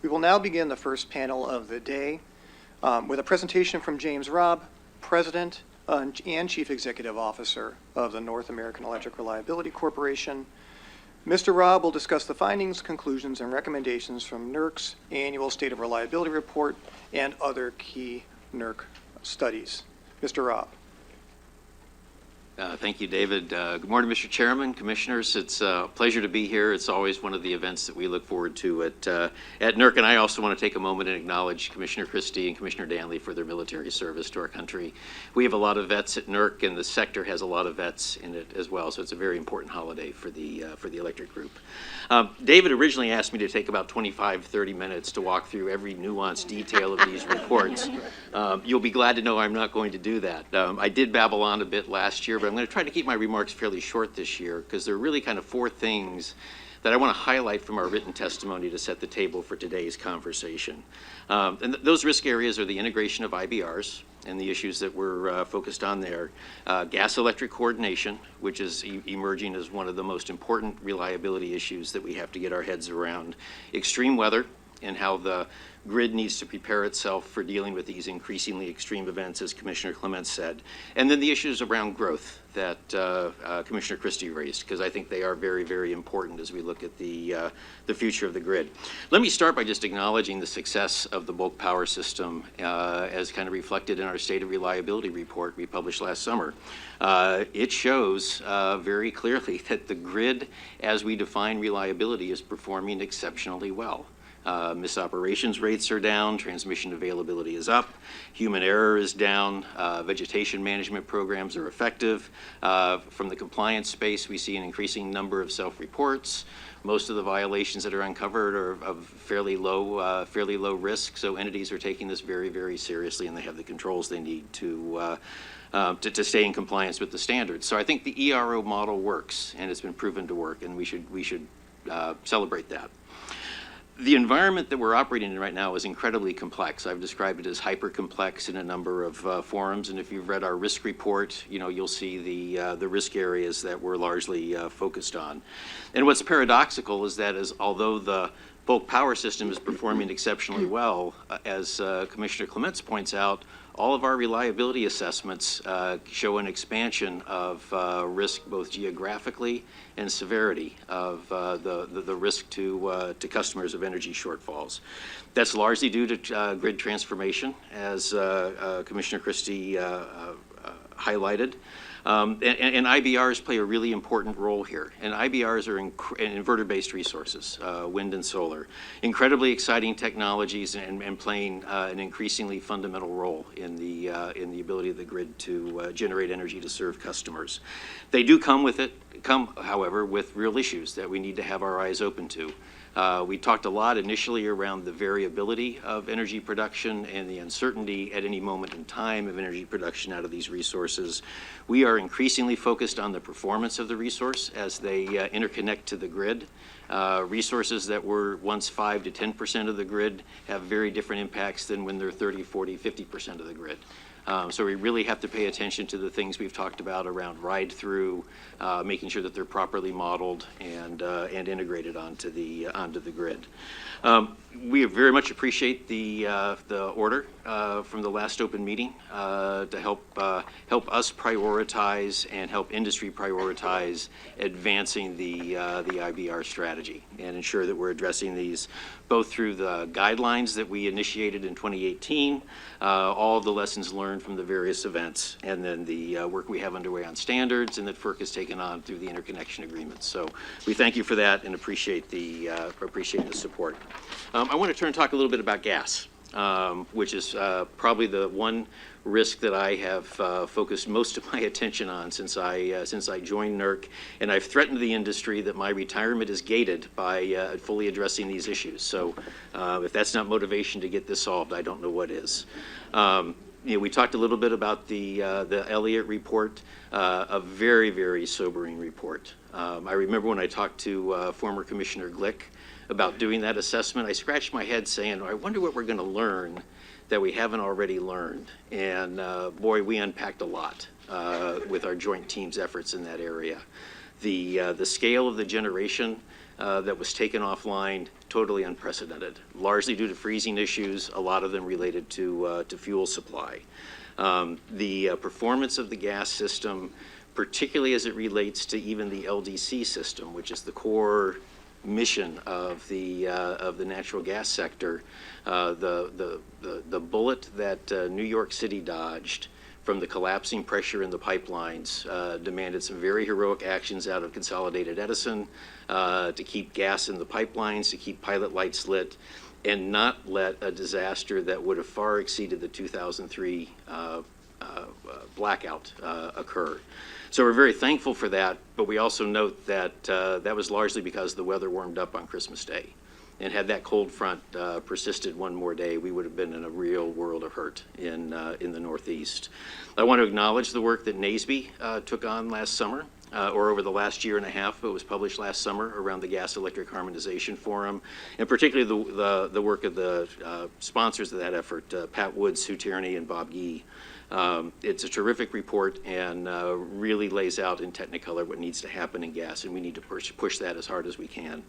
We will now begin the first panel of the day with a presentation from James Robb, President and Chief Executive Officer of the North American Electric Reliability Corporation. Mr. Robb will discuss the findings, conclusions, and recommendations from NERC's annual State of Reliability Report and other key NERC studies. Mr. Robb. Thank you, David. Good morning, Mr. Chairman, Commissioners. It's a pleasure to be here. It's always one of the events that we look forward to at NERC, and I also want to take a moment and acknowledge Commissioner Christie and Commissioner Danley for their military service to our country. We have a lot of vets at NERC, and the sector has a lot of vets in it as well, so it's a very important holiday for the electric group. David originally asked me to take about 25-30 minutes to walk through every nuanced detail of these reports. You'll be glad to know I'm not going to do that. I did babble on a bit last year, but I'm going to try to keep my remarks fairly short this year because there are really kind of four things that I want to highlight from our written testimony to set the table for today's conversation. And those risk areas are the integration of IBRs and the issues that we're focused on there. Gas-electric coordination, which is emerging as one of the most important reliability issues that we have to get our heads around. Extreme weather and how the grid needs to prepare itself for dealing with these increasingly extreme events, as Commissioner Clements said. And then the issues around growth that Commissioner Christie raised, because I think they are very, very important as we look at the future of the grid. Let me start by just acknowledging the success of the bulk power system as kind of reflected in our State of Reliability Report we published last summer. It shows very clearly that the grid, as we define reliability, is performing exceptionally well. Misoperations rates are down, transmission availability is up, human error is down, vegetation management programs are effective. From the compliance space, we see an increasing number of self-reports. Most of the violations that are uncovered are of fairly low risk, so entities are taking this very, very seriously, and they have the controls they need to stay in compliance with the standards. So I think the ERO model works, and it's been proven to work, and we should celebrate that. The environment that we're operating in right now is incredibly complex. I've described it as hyper-complex in a number of forums, and if you've read our risk report, you'll see the risk areas that we're largely focused on. And what's paradoxical is that although the bulk power system is performing exceptionally well, as Commissioner Clements points out, all of our reliability assessments show an expansion of risk, both geographically and severity of the risk to customers of energy shortfalls. That's largely due to grid transformation, as Commissioner Christie highlighted. And IBRs play a really important role here. And IBRs are inverter-based resources, wind and solar. Incredibly exciting technologies and playing an increasingly fundamental role in the ability of the grid to generate energy to serve customers. They do come, however, with real issues that we need to have our eyes open to. We talked a lot initially around the variability of energy production and the uncertainty at any moment in time of energy production out of these resources. We are increasingly focused on the performance of the resource as they interconnect to the grid. Resources that were once 5 to 10% of the grid have very different impacts than when they're 30, 40, 50% of the grid. So we really have to pay attention to the things we've talked about around ride-through, making sure that they're properly modeled and integrated onto the grid. We very much appreciate the order from the last open meeting to help us prioritize and help industry prioritize advancing the IBR strategy and ensure that we're addressing these both through the guidelines that we initiated in 2018, all of the lessons learned from the various events, and then the work we have underway on standards and that FERC has taken on through the interconnection agreements. So we thank you for that and appreciate the support. I want to turn and talk a little bit about gas, which is probably the one risk that I have focused most of my attention on since I joined NERC, and I've threatened the industry that my retirement is gated by fully addressing these issues. So if that's not motivation to get this solved, I don't know what is. We talked a little bit about the Elliott report, a very, very sobering report. I remember when I talked to former Commissioner Glick about doing that assessment, I scratched my head saying, I wonder what we're going to learn that we haven't already learned. And boy, we unpacked a lot with our joint team's efforts in that area. The scale of the generation that was taken offline, totally unprecedented, largely due to freezing issues, a lot of them related to fuel supply. The performance of the gas system, particularly as it relates to even the LDC system, which is the core mission of the natural gas sector, the bullet that New York City dodged from the collapsing pressure in the pipelines demanded some very heroic actions out of Consolidated Edison to keep gas in the pipelines, to keep pilot lights lit, and not let a disaster that would have far exceeded the 2003 blackout occur. So we're very thankful for that, but we also note that that was largely because the weather warmed up on Christmas Day. And had that cold front persisted one more day, we would have been in a real world of hurt in the Northeast. I want to acknowledge the work that NASB took on last summer, or over the last year and a half. It was published last summer around the Gas Electric Harmonization Forum, and particularly the work of the sponsors of that effort, Pat Wood, Sue Tierney, and Bob Gee. It's a terrific report and really lays out in technicolor what needs to happen in gas, and we need to push that as hard as we can.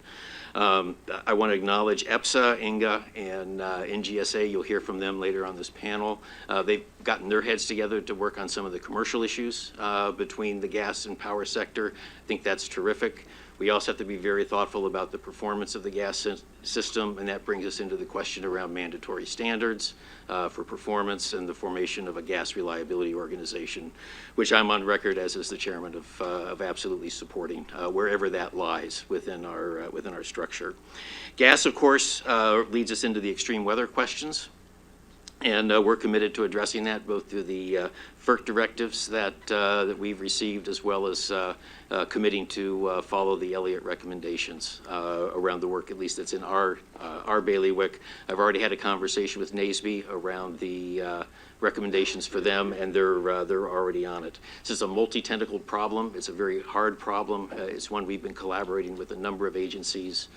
I want to acknowledge EPSA, INGA, and NGSA. You'll hear from them later on this panel. They've gotten their heads together to work on some of the commercial issues between the gas and power sector. I think that's terrific. We also have to be very thoughtful about the performance of the gas system, and that brings us into the question around mandatory standards for performance and the formation of a gas reliability organization, which I'm on record as is the chairman of absolutely supporting wherever that lies within our structure. Gas, of course, leads us into the extreme weather questions. And we're committed to addressing that both through the FERC directives that we've received, as well as committing to follow the Elliott recommendations around the work, at least that's in our bailiwick. I've already had a conversation with NASB around the recommendations for them, and they're already on it. This is a multi-tentacled problem. It's a very hard problem. It's one we've been collaborating with a number of agencies,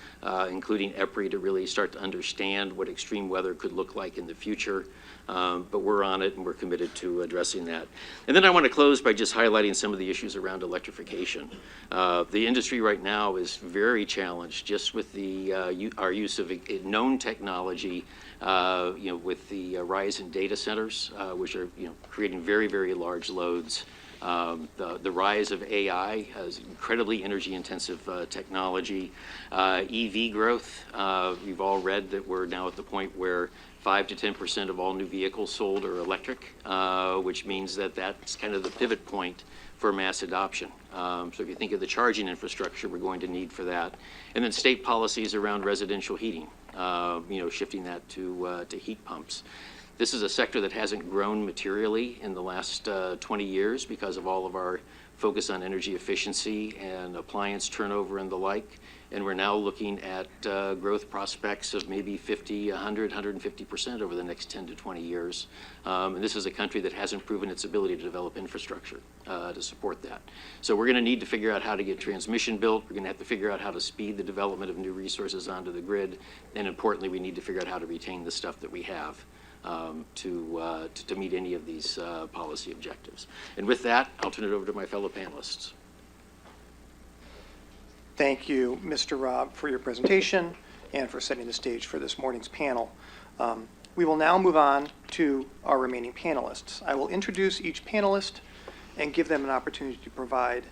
including EPRI, to really start to understand what extreme weather could look like in the future. But we're on it, and we're committed to addressing that. And then I want to close by just highlighting some of the issues around electrification. The industry right now is very challenged just with our use of known technology, with the rise in data centers, which are creating very, very large loads. The rise of AI is incredibly energy-intensive technology. EV growth, we've all read that we're now at the point where 5 to 10% of all new vehicles sold are electric, which means that that's kind of the pivot point for mass adoption. So if you think of the charging infrastructure we're going to need for that, and then state policies around residential heating, shifting that to heat pumps. This is a sector that hasn't grown materially in the last 20 years because of all of our focus on energy efficiency and appliance turnover and the like. And we're now looking at growth prospects of maybe 50, 100, 150% over the next 10 to 20 years. And this is a country that hasn't proven its ability to develop infrastructure to support that. So we're going to need to figure out how to get transmission built. We're going to have to figure out how to speed the development of new resources onto the grid. And importantly, we need to figure out how to retain the stuff that we have to meet any of these policy objectives. And with that, I'll turn it over to my fellow panelists. Thank you, Mr. Robb, for your presentation and for setting the stage for this morning's panel. We will now move on to our remaining panelists. I will introduce each panelist and give them an opportunity to provide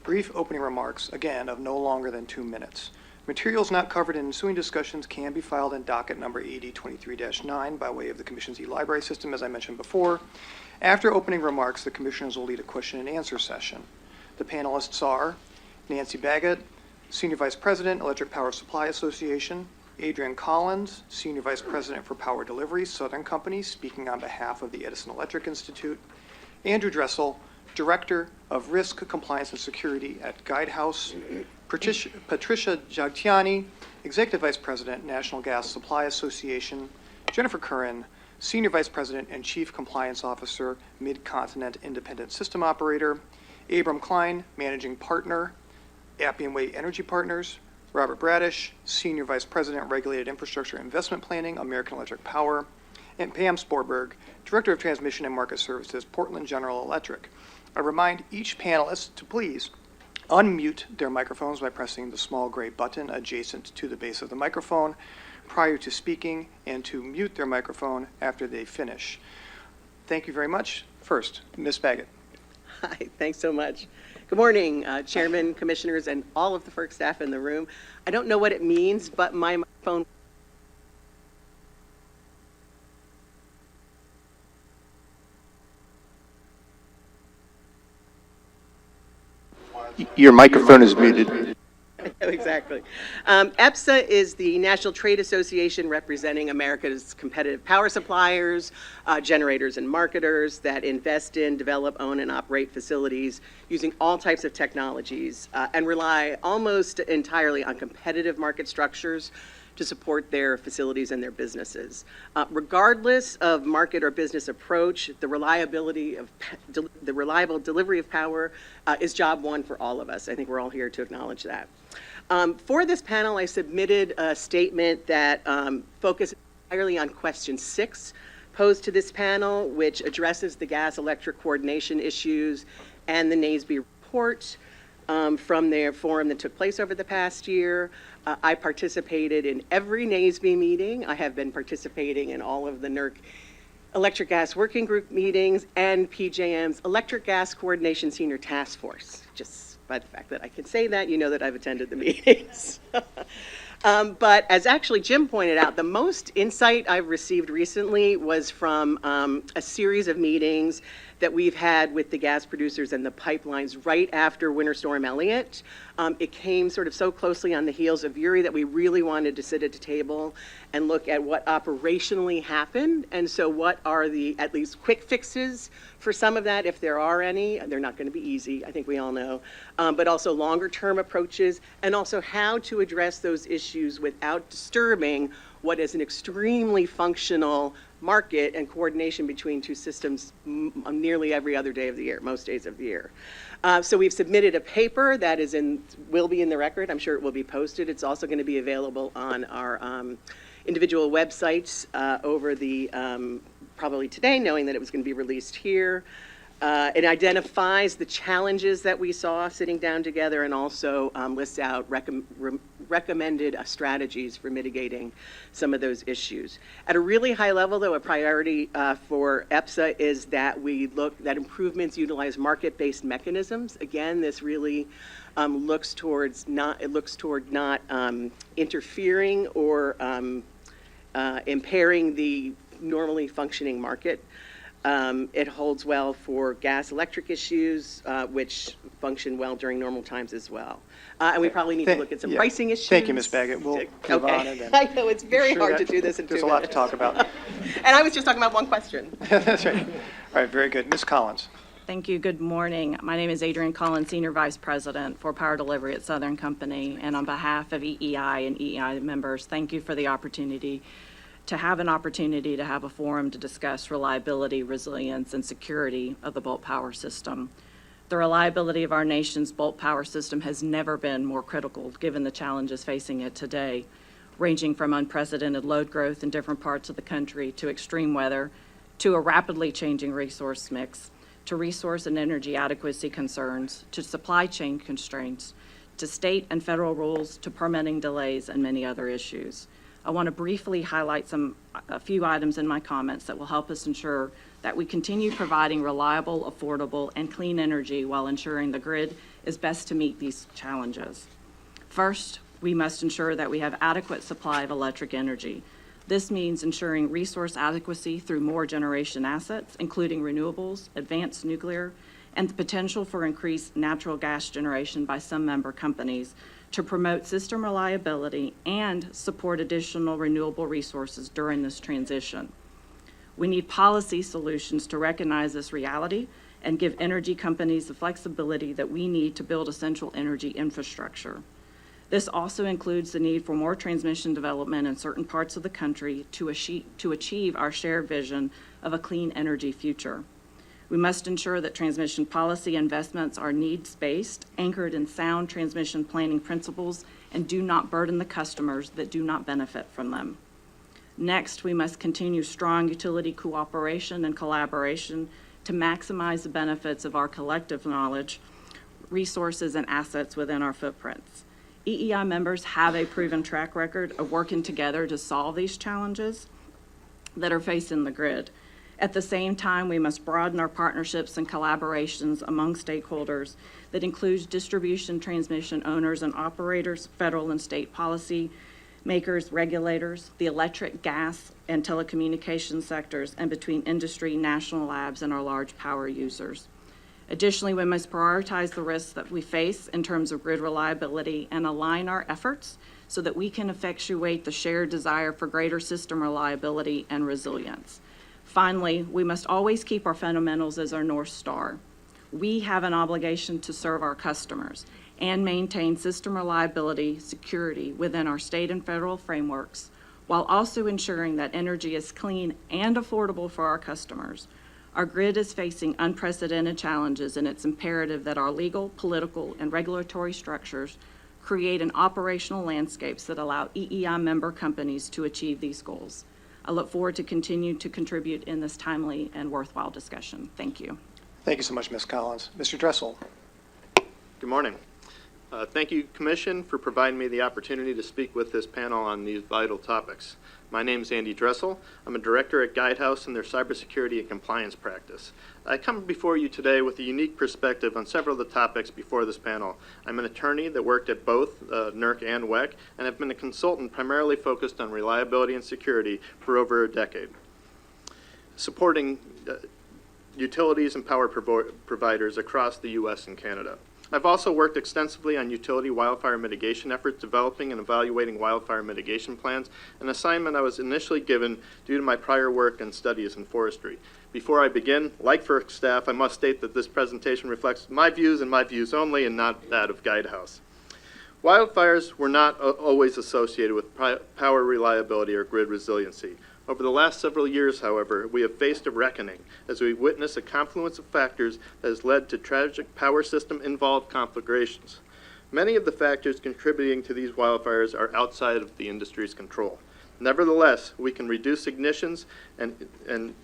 brief opening remarks, again, of no longer than 2 minutes. Materials not covered in ensuing discussions can be filed in docket number 8023-9 by way of the Commission's e-library system, as I mentioned before. After opening remarks, the Commissioners will lead a question and answer session. The panelists are Nancy Baggett, Senior Vice President, Electric Power Supply Association; Adrian Collins, Senior Vice President for Power Delivery, Southern Company, speaking on behalf of the Edison Electric Institute; Andrew Dressel, Director of Risk, Compliance, and Security at Guidehouse; Patricia Jagtiani, Executive Vice President, National Gas Supply Association; Jennifer Curran, Senior Vice President and Chief Compliance Officer, Mid-Continent Independent System Operator; Abram Klein, Managing Partner, Appian Way Energy Partners; Robert Bradish, Senior Vice President, Regulated Infrastructure Investment Planning, American Electric Power; and Pam Sporberg, Director of Transmission and Market Services, Portland General Electric. I remind each panelist to please unmute their microphones by pressing the small gray button adjacent to the base of the microphone prior to speaking, and to mute their microphone after they finish. Thank you very much. First, Ms. Baggett. Hi, thanks so much. Good morning, Chairman, Commissioners, and all of the FERC staff in the room. I don't know what it means, but my phone. Your microphone is muted. Exactly. EPSA is the National Trade Association representing America's competitive power suppliers, generators, and marketers that invest in, develop, own, and operate facilities using all types of technologies and rely almost entirely on competitive market structures to support their facilities and their businesses. Regardless of market or business approach, the reliable delivery of power is job one for all of us. I think we're all here to acknowledge that. For this panel, I submitted a statement that focuses entirely on question 6 posed to this panel, which addresses the gas-electric coordination issues and the NASB report from their forum that took place over the past year. I participated in every NASB meeting. I have been participating in all of the NERC Electric Gas Working Group meetings and PJM's Electric Gas Coordination Senior Task Force. Just by the fact that I can say that, you know that I've attended the meetings. But as actually Jim pointed out, the most insight I've received recently was from a series of meetings that we've had with the gas producers and the pipelines right after Winter Storm Elliott. It came sort of so closely on the heels of Uri that we really wanted to sit at the table and look at what operationally happened. And so what are the at least quick fixes for some of that, if there are any. They're not going to be easy, I think we all know, but also longer term approaches, and also how to address those issues without disturbing what is an extremely functional market and coordination between two systems nearly every other day of the year, most days of the year. So we've submitted a paper that will be in the record. I'm sure it will be posted. It's also going to be available on our individual websites over the probably today, knowing that it was going to be released here. It identifies the challenges that we saw sitting down together, and also lists out recommended strategies for mitigating some of those issues. At a really high level, though, a priority for EPSA is that that improvements utilize market-based mechanisms. Again, this really looks toward not interfering or impairing the normally functioning market. It holds well for gas electric issues, which function well during normal times as well. And we probably need to look at some pricing issues. Thank you, Ms. Baggett. We'll move on. And I know, it's very hard to do this in 2 minutes. There's a lot to talk about. And I was just talking about one question. That's right. All right, very good. Ms. Collins. Thank you. Good morning. My name is Adrienne Collins, Senior Vice President for Power Delivery at Southern Company. And on behalf of EEI and EEI members, thank you for the opportunity to have a forum to discuss reliability, resilience, and security of the bulk power system. The reliability of our nation's bulk power system has never been more critical given the challenges facing it today, ranging from unprecedented load growth in different parts of the country to extreme weather, to a rapidly changing resource mix, to resource and energy adequacy concerns, to supply chain constraints, to state and federal rules, to permitting delays, and many other issues. I want to briefly highlight a few items in my comments that will help us ensure that we continue providing reliable, affordable, and clean energy while ensuring the grid is best to meet these challenges. First, we must ensure that we have adequate supply of electric energy. This means ensuring resource adequacy through more generation assets, including renewables, advanced nuclear, and the potential for increased natural gas generation by some member companies to promote system reliability and support additional renewable resources during this transition. We need policy solutions to recognize this reality and give energy companies the flexibility that we need to build essential energy infrastructure. This also includes the need for more transmission development in certain parts of the country to achieve our shared vision of a clean energy future. We must ensure that transmission policy investments are needs-based, anchored in sound transmission planning principles, and do not burden the customers that do not benefit from them. Next, we must continue strong utility cooperation and collaboration to maximize the benefits of our collective knowledge resources and assets within our footprints. EEI members have a proven track record of working together to solve these challenges that are facing the grid. At the same time, we must broaden our partnerships and collaborations among stakeholders that includes distribution, transmission owners and operators, federal and state policy makers, regulators, the electric, gas, and telecommunications sectors, and between industry, national labs, and our large power users. Additionally, we must prioritize the risks that we face in terms of grid reliability and align our efforts so that we can effectuate the shared desire for greater system reliability and resilience. Finally, we must always keep our fundamentals as our North Star. We have an obligation to serve our customers and maintain system reliability, security within our state and federal frameworks, while also ensuring that energy is clean and affordable for our customers. Our grid is facing unprecedented challenges, and it's imperative that our legal, political, and regulatory structures create an operational landscapes that allow EEI member companies to achieve these goals. I look forward to continue to contribute in this timely and worthwhile discussion. Thank you. Thank you so much, Ms. Collins. Mr. Dressel. Good morning. Thank you, Commission, for providing me the opportunity to speak with this panel on these vital topics. My name is Andy Dressel. I'm a director at Guidehouse in their cybersecurity and compliance practice. I come before you today with a unique perspective on several of the topics before this panel. I'm an attorney that worked at both NERC and WEC, and have been a consultant primarily focused on reliability and security for over a decade, supporting utilities and power providers across the U.S. and Canada. I've also worked extensively on utility wildfire mitigation efforts, developing and evaluating wildfire mitigation plans, an assignment I was initially given due to my prior work and studies in forestry. Before I begin, like FERC staff, I must state that this presentation reflects my views and my views only, and not that of Guidehouse. Wildfires were not always associated with power reliability or grid resiliency. Over the last several years, however, we have faced a reckoning as we witness a confluence of factors that has led to tragic power system-involved conflagrations. Many of the factors contributing to these wildfires are outside of the industry's control. Nevertheless, we can reduce ignitions and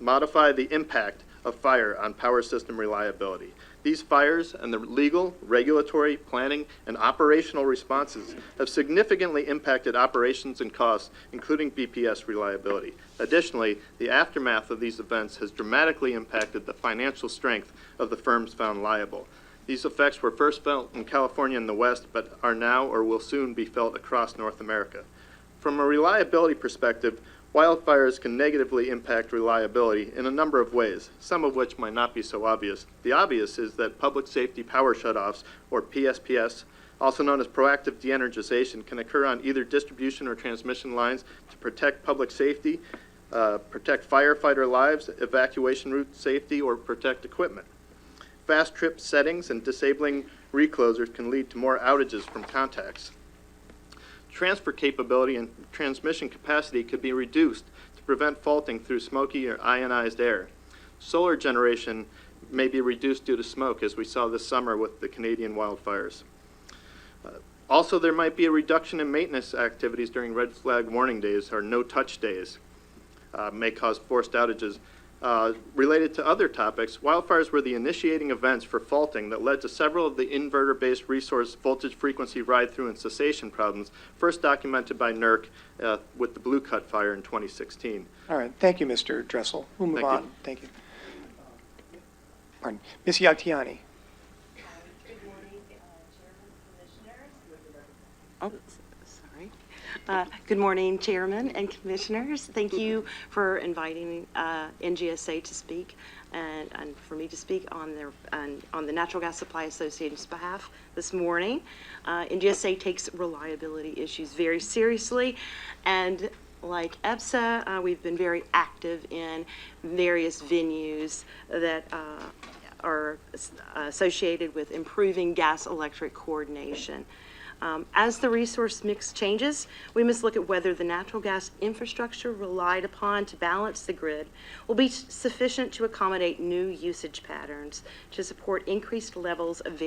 modify the impact of fire on power system reliability. These fires and the legal, regulatory, planning, and operational responses have significantly impacted operations and costs, including BPS reliability. Additionally, the aftermath of these events has dramatically impacted the financial strength of the firms found liable. These effects were first felt in California and the West, but are now or will soon be felt across North America. From a reliability perspective, wildfires can negatively impact reliability in a number of ways, some of which might not be so obvious. The obvious is that public safety power shutoffs, or PSPS, also known as proactive de-energization, can occur on either distribution or transmission lines to protect public safety, protect firefighter lives, evacuation route safety, or protect equipment. Fast trip settings and disabling reclosers can lead to more outages from contacts. Transfer capability and transmission capacity could be reduced to prevent faulting through smoky or ionized air. Solar generation may be reduced due to smoke, as we saw this summer with the Canadian wildfires. Also, there might be a reduction in maintenance activities during red flag warning days or no-touch days, may cause forced outages. Related to other topics, wildfires were the initiating events for faulting that led to several of the inverter-based resource voltage frequency ride-through and cessation problems, first documented by NERC with the Blue Cut fire in 2016. All right. Thank you, Mr. Dressel. We'll move Thank on. you. Thank you. Pardon. Ms. Yagtiani. Good morning, Chairman, Commissioners. Oh, sorry. Good morning, Chairman and Commissioners. Thank you for inviting NGSA to speak and for me to speak on the Natural Gas Supply Association's behalf this morning. NGSA takes reliability issues very seriously, and like EPSA, we've been very active in various venues that are associated with improving gas-electric coordination. As the resource mix changes, we must look at whether the natural gas infrastructure relied upon to balance the grid will be sufficient to accommodate new usage patterns to support increased levels of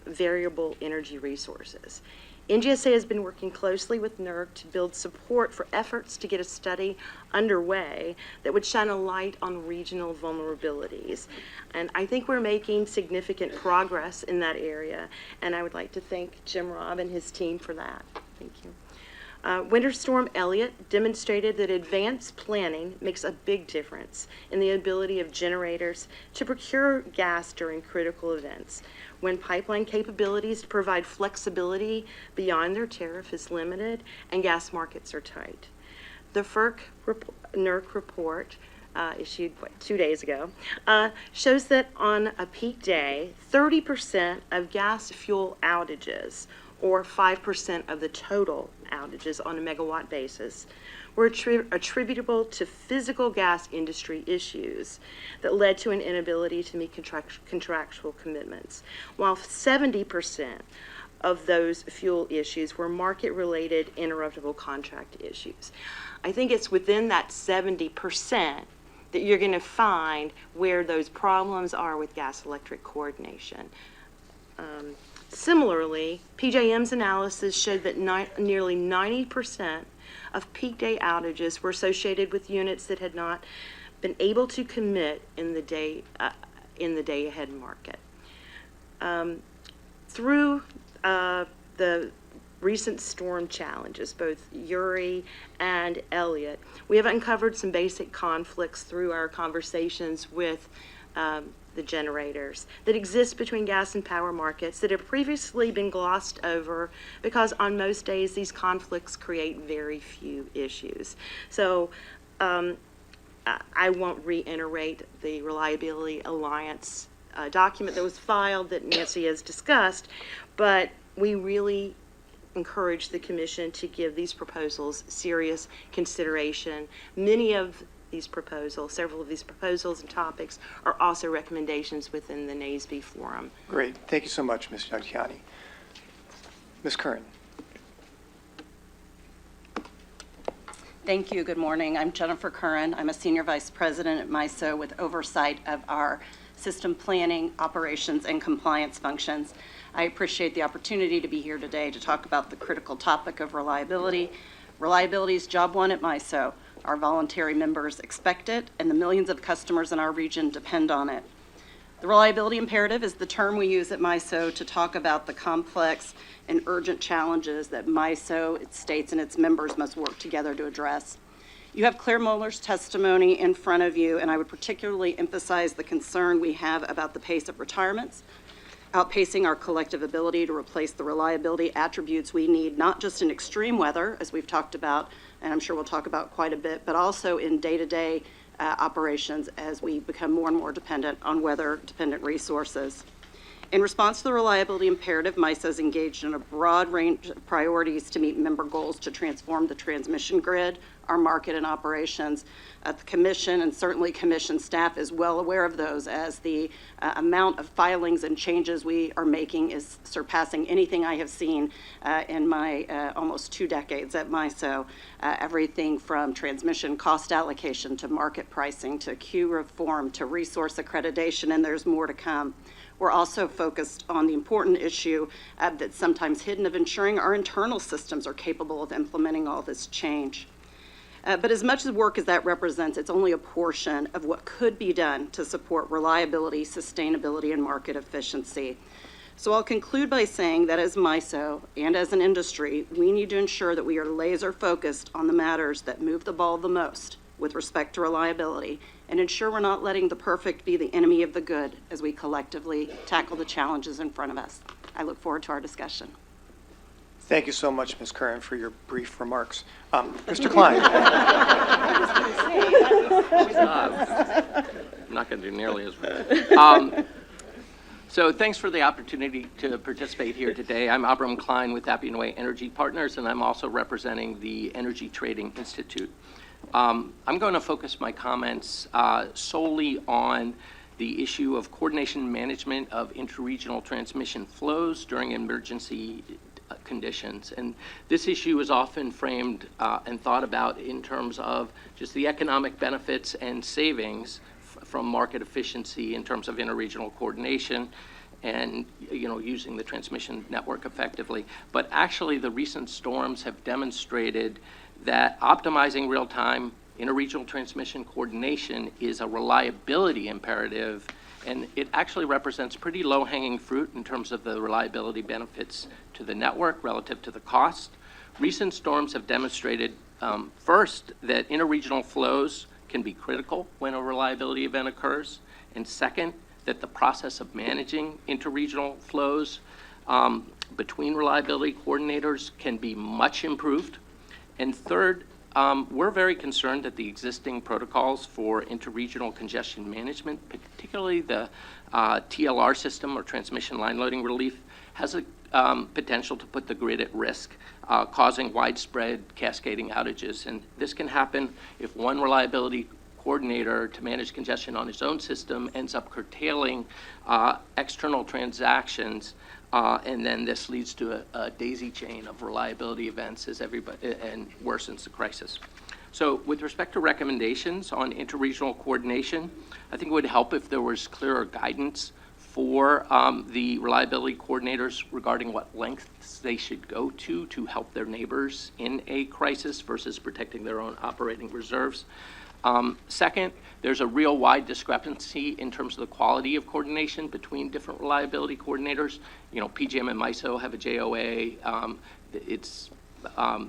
variable energy resources. NGSA has been working closely with NERC to build support for efforts to get a study underway that would shine a light on regional vulnerabilities. And I think we're making significant progress in that area, and I would like to thank Jim Robb and his team for that. Thank you. Winter Storm Elliott demonstrated that advanced planning makes a big difference in the ability of generators to procure gas during critical events, when pipeline capabilities to provide flexibility beyond their tariff is limited and gas markets are tight. The FERC NERC report issued 2 days ago shows that on a peak day, 30% of gas fuel outages, or 5% of the total outages on a megawatt basis, were attributable to physical gas industry issues that led to an inability to meet contractual commitments, while 70% of those fuel issues were market-related interruptible contract issues. I think it's within that 70% that you're going to find where those problems are with gas-electric coordination. Similarly, PJM's analysis showed that nearly 90% of peak day outages were associated with units that had not been able to commit in the day ahead market. Through the recent storm challenges, both Uri and Elliott, we have uncovered some basic conflicts through our conversations with the generators that exist between gas and power markets that have previously been glossed over because on most days these conflicts create very few issues. So I won't reiterate the Reliability Alliance document that was filed that Nancy has discussed, but we really encourage the Commission to give these proposals serious consideration. Several of these proposals and topics are also recommendations within the NASB forum. Great. Thank you so much, Ms. Nagtiani. Ms. Curran. Thank you. Good morning. I'm Jennifer Curran. I'm a Senior Vice President at MISO with oversight of our system planning, operations, and compliance functions. I appreciate the opportunity to be here today to talk about the critical topic of reliability. Reliability is job one at MISO. Our voluntary members expect it, and the millions of customers in our region depend on it. The reliability imperative is the term we use at MISO to talk about the complex and urgent challenges that MISO, its states, and its members must work together to address. You have Claire Moeller's testimony in front of you, and I would particularly emphasize the concern we have about the pace of retirements, outpacing our collective ability to replace the reliability attributes we need, not just in extreme weather, as we've talked about, and I'm sure we'll talk about quite a bit, but also in day-to-day operations as we become more and more dependent on weather-dependent resources. In response to the reliability imperative, MISO is engaged in a broad range of priorities to meet member goals to transform the transmission grid, our market, and operations. The Commission, and certainly Commission staff, is well aware of those, as the amount of filings and changes we are making is surpassing anything I have seen in my almost 2 decades at MISO. Everything from transmission cost allocation to market pricing to queue reform to resource accreditation, and there's more to come. We're also focused on the important issue that's sometimes hidden of ensuring our internal systems are capable of implementing all this change. But as much work as that represents, it's only a portion of what could be done to support reliability, sustainability, and market efficiency. So I'll conclude by saying that as MISO and as an industry, we need to ensure that we are laser focused on the matters that move the ball the most with respect to reliability, and ensure we're not letting the perfect be the enemy of the good as we collectively tackle the challenges in front of us. I look forward to our discussion. Thank you so much, Ms. Curran, for your brief remarks. Mr. Klein. I'm not going to do nearly as well. So thanks for the opportunity to participate here today. I'm Abram Klein with Appian-Way Energy Partners, and I'm also representing the Energy Trading Institute. I'm going to focus my comments solely on the issue of coordination and management of interregional transmission flows during emergency conditions. And this issue is often framed and thought about in terms of just the economic benefits and savings from market efficiency in terms of interregional coordination. and, using the transmission network effectively. But actually, the recent storms have demonstrated that optimizing real-time interregional transmission coordination is a reliability imperative, and it actually represents pretty low-hanging fruit in terms of the reliability benefits to the network relative to the cost. Recent storms have demonstrated, first, that interregional flows can be critical when a reliability event occurs, and second, that the process of managing interregional flows between reliability coordinators can be much improved. And third, we're very concerned that the existing protocols for interregional congestion management, particularly the TLR system or transmission line loading relief, has a potential to put the grid at risk, causing widespread cascading outages. And this can happen if one reliability coordinator to manage congestion on his own system ends up curtailing external transactions, and then this leads to a daisy chain of reliability events as and worsens the crisis. So with respect to recommendations on interregional coordination, I think it would help if there was clearer guidance for the reliability coordinators regarding what lengths they should go to help their neighbors in a crisis versus protecting their own operating reserves. Second, there's a real wide discrepancy in terms of the quality of coordination between different reliability coordinators. PJM and MISO have a JOA.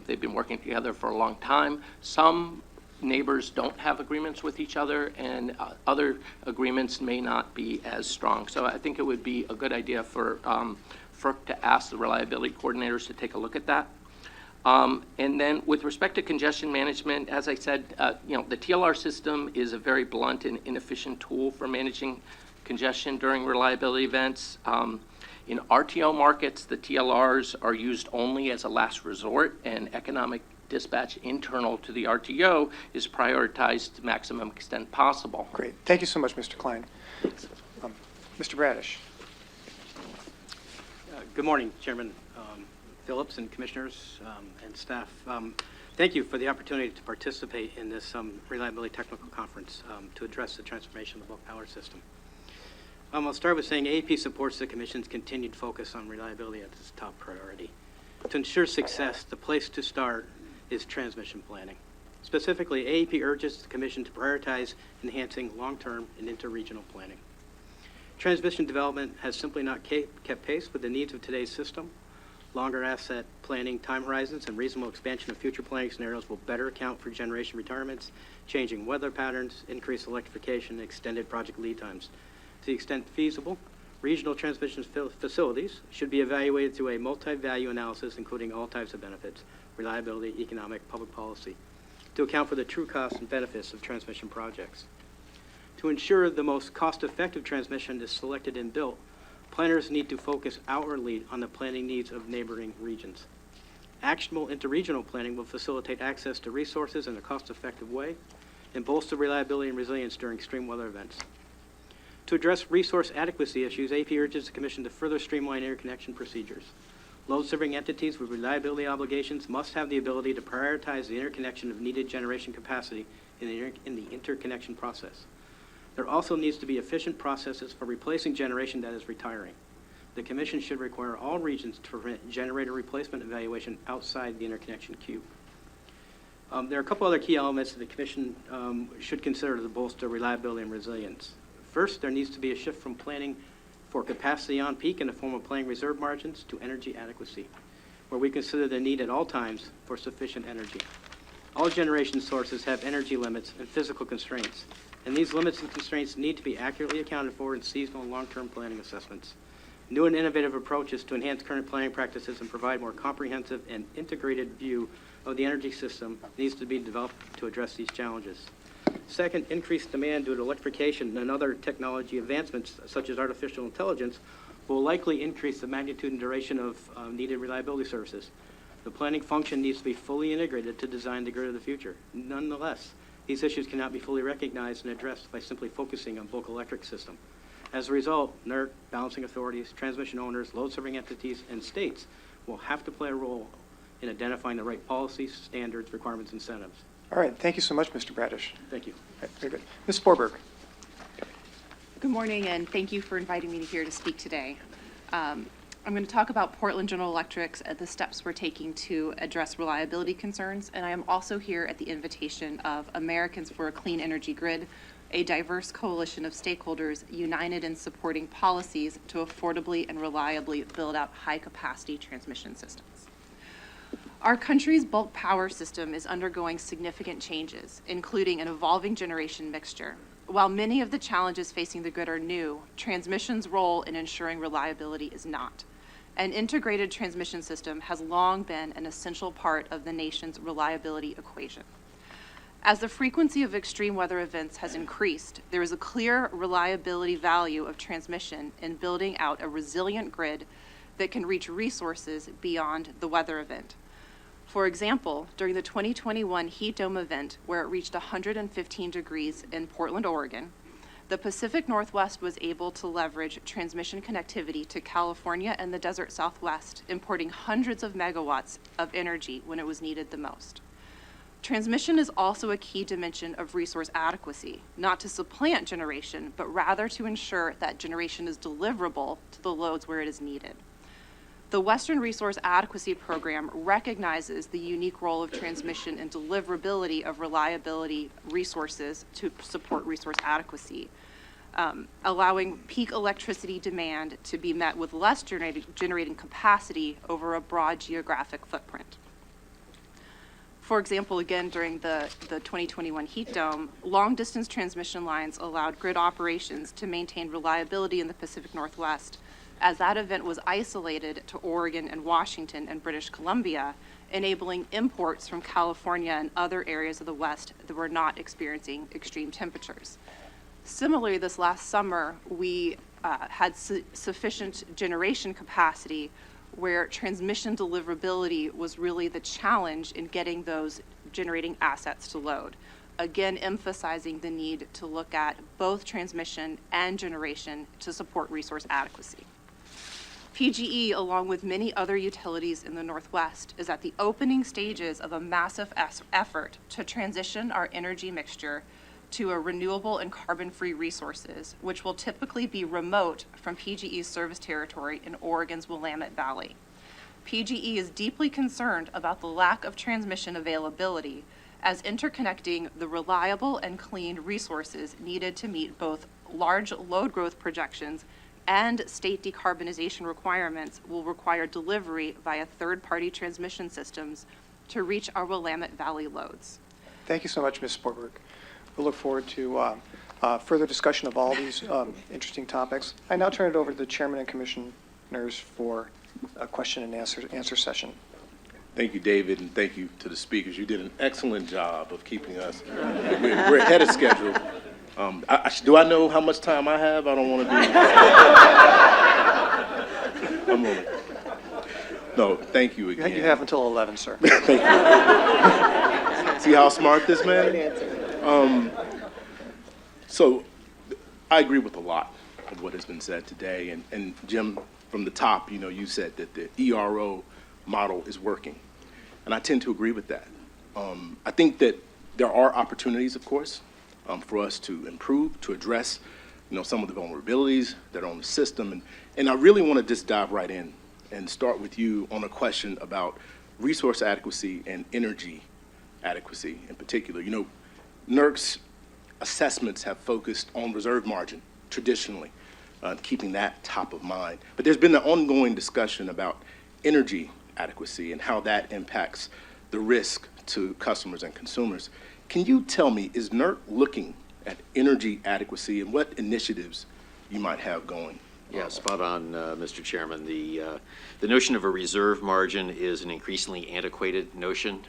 They've been working together for a long time. Some neighbors don't have agreements with each other, and other agreements may not be as strong. So I think it would be a good idea for FERC to ask the reliability coordinators to take a look at that. And then with respect to congestion management, as I said, the TLR system is a very blunt and inefficient tool for managing congestion during reliability events. In RTO markets, the TLRs are used only as a last resort, and economic dispatch internal to the RTO is prioritized to the maximum extent possible. Great. Thank you so much, Mr. Klein. Mr. Bradish. Good morning, Chairman Phillips and commissioners and staff. Thank you for the opportunity to participate in this reliability technical conference to address the transformation of the bulk power system. I'll start with saying AEP supports the Commission's continued focus on reliability as its top priority. To ensure success, the place to start is transmission planning. Specifically, AEP urges the Commission to prioritize enhancing long-term and interregional planning. Transmission development has simply not kept pace with the needs of today's system. Longer asset planning time horizons and reasonable expansion of future planning scenarios will better account for generation retirements, changing weather patterns, increased electrification, and extended project lead times. To the extent feasible, regional transmission facilities should be evaluated through a multi-value analysis, including all types of benefits, reliability, economic, public policy, to account for the true costs and benefits of transmission projects. To ensure the most cost-effective transmission is selected and built, planners need to focus outwardly on the planning needs of neighboring regions. Actionable interregional planning will facilitate access to resources in a cost-effective way and bolster reliability and resilience during extreme weather events. To address resource adequacy issues, AP urges the Commission to further streamline interconnection procedures. Load-serving entities with reliability obligations must have the ability to prioritize the interconnection of needed generation capacity in the interconnection process. There also needs to be efficient processes for replacing generation that is retiring. The Commission should require all regions to permit generator replacement evaluation outside the interconnection queue. There are a couple other key elements that the Commission should consider to bolster reliability and resilience. First, there needs to be a shift from planning for capacity on peak in the form of planning reserve margins to energy adequacy, where we consider the need at all times for sufficient energy. All generation sources have energy limits and physical constraints, and these limits and constraints need to be accurately accounted for in seasonal and long-term planning assessments. New and innovative approaches to enhance current planning practices and provide more comprehensive and integrated view of the energy system needs to be developed to address these challenges. Second, increased demand due to electrification and other technology advancements, such as artificial intelligence, will likely increase the magnitude and duration of needed reliability services. The planning function needs to be fully integrated to design the grid of the future. Nonetheless, these issues cannot be fully recognized and addressed by simply focusing on bulk electric system. As a result, NERC, balancing authorities, transmission owners, load-serving entities, and states will have to play a role in identifying the right policies, standards, requirements, incentives. All right. Thank you so much, Mr. Bradish. Thank you. All right, very good. Ms. Sporberg. Good morning, and thank you for inviting me here to speak today. I'm going to talk about Portland General Electric's and the steps we're taking to address reliability concerns, and I am also here at the invitation of Americans for a Clean Energy Grid, a diverse coalition of stakeholders united in supporting policies to affordably and reliably build out high-capacity transmission systems. Our country's bulk power system is undergoing significant changes, including an evolving generation mixture. While many of the challenges facing the grid are new, transmission's role in ensuring reliability is not. An integrated transmission system has long been an essential part of the nation's reliability equation. As the frequency of extreme weather events has increased, there is a clear reliability value of transmission in building out a resilient grid that can reach resources beyond the weather event. For example, during the 2021 heat dome event, where it reached 115 degrees in Portland, Oregon, the Pacific Northwest was able to leverage transmission connectivity to California and the desert Southwest, importing hundreds of megawatts of energy when it was needed the most. Transmission is also a key dimension of resource adequacy, not to supplant generation, but rather to ensure that generation is deliverable to the loads where it is needed. The Western Resource Adequacy Program recognizes the unique role of transmission and deliverability of reliability resources to support resource adequacy, allowing peak electricity demand to be met with less generating capacity over a broad geographic footprint. For example, again, during the 2021 heat dome, long-distance transmission lines allowed grid operations to maintain reliability in the Pacific Northwest, as that event was isolated to Oregon and Washington and British Columbia, enabling imports from California and other areas of the West that were not experiencing extreme temperatures. Similarly, this last summer, we had sufficient generation capacity where transmission deliverability was really the challenge in getting those generating assets to load. Again, emphasizing the need to look at both transmission and generation to support resource adequacy. PGE, along with many other utilities in the Northwest, is at the opening stages of a massive effort to transition our energy mixture to a renewable and carbon-free resources, which will typically be remote from PGE's service territory in Oregon's Willamette Valley. PGE is deeply concerned about the lack of transmission availability, as interconnecting the reliable and clean resources needed to meet both large load growth projections and state decarbonization requirements will require delivery via third-party transmission systems to reach our Willamette Valley loads. Thank you so much, Ms. Sportberg. We'll look forward to further discussion of all these interesting topics. I now turn it over to the chairman and commissioners for a question and answer session. Thank you, David, and thank you to the speakers. You did an excellent job of keeping us. We're ahead of schedule. Do I know how much time I have? I don't want to be. I'm rolling. No, thank you again. You have until 11, sir. Thank you. See how smart this man is? So I agree with a lot of what has been said today. And Jim, from the top, you said that the ERO model is working. And I tend to agree with that. I think that there are opportunities, of course, for us to improve, to address, some of the vulnerabilities that are on the system. And I really want to just dive right in and start with you on a question about resource adequacy and energy adequacy in particular. NERC's assessments have focused on reserve margin traditionally, keeping that top of mind. But there's been an ongoing discussion about energy adequacy and how that impacts the risk to customers and consumers. Can you tell me, is NERC looking at energy adequacy and what initiatives you might have going? Yeah, spot on, Mr. Chairman. The notion of a reserve margin is an increasingly antiquated notion.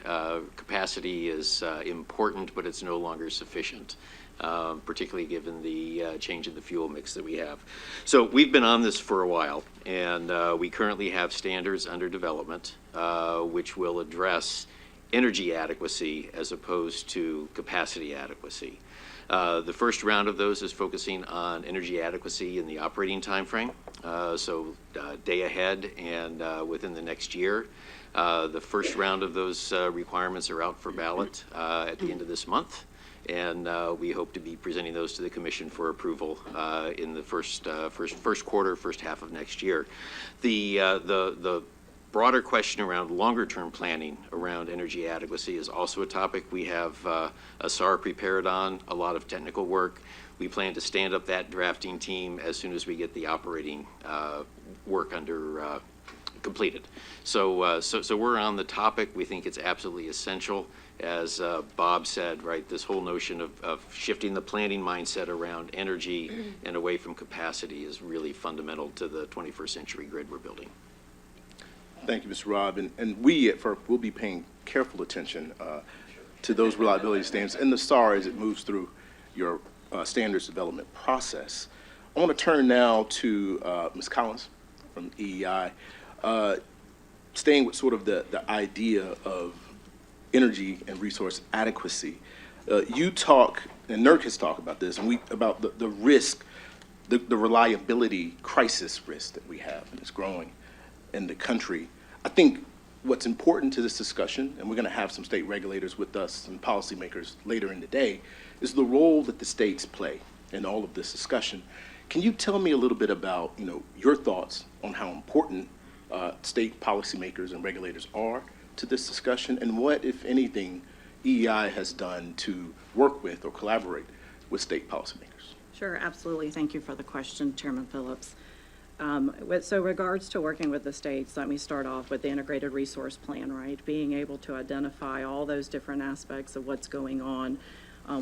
Capacity is important, but it's no longer sufficient, particularly given the change in the fuel mix that we have. So we've been on this for a while, and we currently have standards under development which will address energy adequacy as opposed to capacity adequacy. The first round of those is focusing on energy adequacy in the operating time frame, so day ahead and within the next year. The first round of those requirements are out for ballot at the end of this month, and we hope to be presenting those to the Commission for approval in the first quarter, first half of next year. The broader question around longer-term planning around energy adequacy is also a topic. We have a SAR prepared on, a lot of technical work. We plan to stand up that drafting team as soon as we get the operating work completed. So we're on the topic. We think it's absolutely essential. As Bob said, right, this whole notion of shifting the planning mindset around energy and away from capacity is really fundamental to the 21st century grid we're building. Thank you, Mr. Robb. And we at FERC will be paying careful attention to those reliability standards and the SAR as it moves through your standards development process. I want to turn now to Ms. Collins from EEI, staying with sort of the idea of energy and resource adequacy. You talk, and NERC has talked about this, and about the risk, the reliability crisis risk that we have, and it's growing in the country. I think what's important to this discussion, and we're going to have some state regulators with us and policymakers later in the day, is the role that the states play in all of this discussion. Can you tell me a little bit about, your thoughts on how important state policymakers and regulators are to this discussion, and what, if anything, EEI has done to work with or collaborate with state policymakers? Sure, absolutely. Thank you for the question, Chairman Phillips. So regards to working with the states, let me start off with the integrated resource plan, right? Being able to identify all those different aspects of what's going on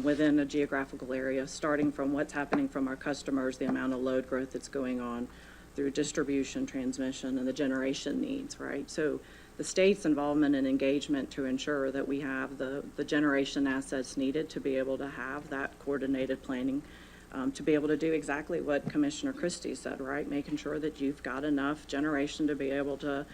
within a geographical area, starting from what's happening from our customers, the amount of load growth that's going on, through distribution, transmission, and the generation needs, right? So the state's involvement and engagement to ensure that we have the generation assets needed to be able to have that coordinated planning, to be able to do exactly what Commissioner Christie said, right? Making sure that you've got enough generation to be able to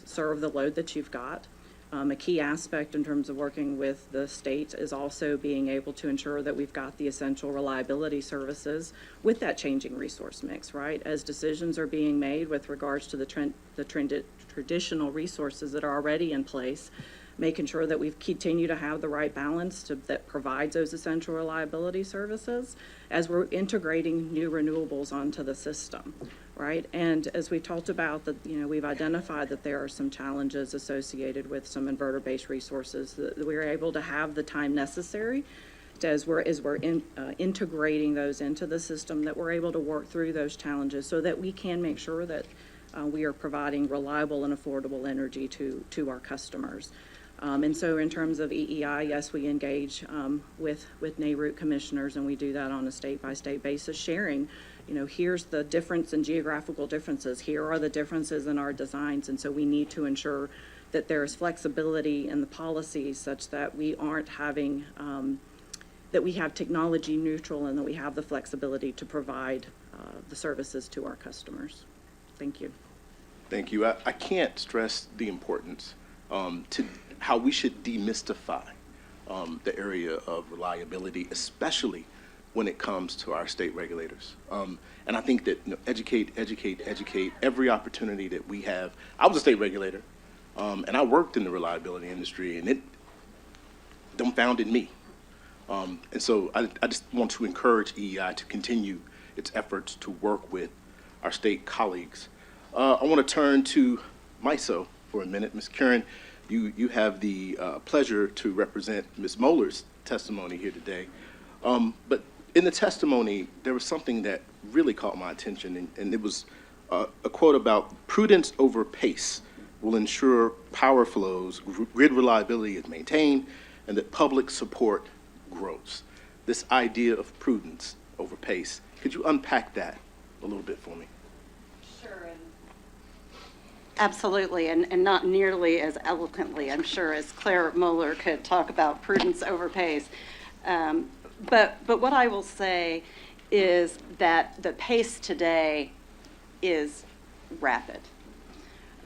serve the load that you've got. A key aspect in terms of working with the state is also being able to ensure that we've got the essential reliability services with that changing resource mix, right? As decisions are being made with regards to the traditional resources that are already in place, making sure that we continue to have the right balance that provides those essential reliability services as we're integrating new renewables onto the system, right? And as we talked about, that we've identified that there are some challenges associated with some inverter-based resources that we're able to have the time necessary as we're integrating those into the system, that we're able to work through those challenges so that we can make sure that we are providing reliable and affordable energy to our customers. And so in terms of EEI, yes, we engage with NARUC commissioners, and we do that on a state-by-state basis, sharing, here's the difference in geographical differences. Here are the differences in our designs. And so we need to ensure that there is flexibility in the policies such that we aren't having, that we have technology neutral and that we have the flexibility to provide the services to our customers. Thank you. Thank you. I can't stress the importance to how we should demystify the area of reliability, especially when it comes to our state regulators. And I think that educate every opportunity that we have. I was a state regulator, and I worked in the reliability industry, and it dumbfounded me. And so I just want to encourage EEI to continue its efforts to work with our state colleagues. I want to turn to MISO for a minute. Ms. Karen, you have the pleasure to represent Ms. Moeller's testimony here today. But in the testimony, there was something that really caught my attention, and it was a quote about prudence over pace will ensure power flows, grid reliability is maintained, and that public support grows. This idea of prudence over pace, could you unpack that a little bit for me? Sure. Absolutely, and not nearly as eloquently, I'm sure, as Claire Moeller could talk about prudence over pace. But what I will say is that the pace today is rapid.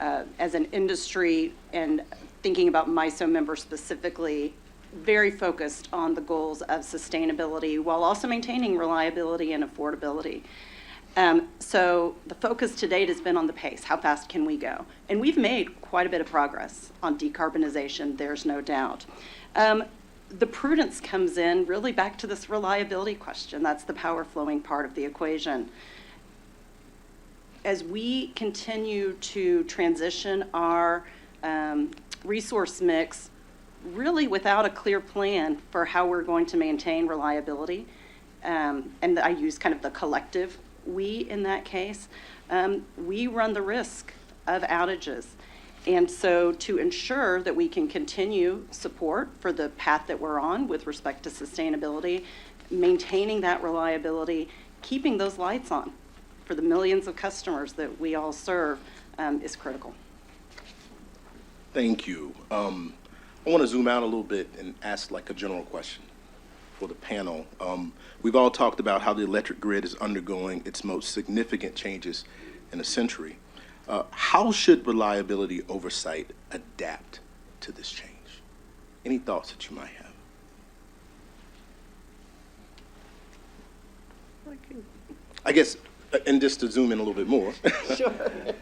As an industry, and thinking about MISO members specifically, very focused on the goals of sustainability while also maintaining reliability and affordability. So the focus to date has been on the pace. How fast can we go? And we've made quite a bit of progress on decarbonization, there's no doubt. the prudence comes in really back to this reliability question. That's the power flowing part of the equation. As we continue to transition our resource mix, really without a clear plan for how we're going to maintain reliability, and I use kind of the collective we in that case, we run the risk of outages. And so to ensure that we can continue support for the path that we're on with respect to sustainability, maintaining that reliability, keeping those lights on for the millions of customers that we all serve is critical. Thank you. I want to zoom out a little bit and ask like a general question for the panel. We've all talked about how the electric grid is undergoing its most significant changes in a century. How should reliability oversight adapt to this change? Any thoughts that you might have? I guess, and just to zoom in a little bit more, Sure.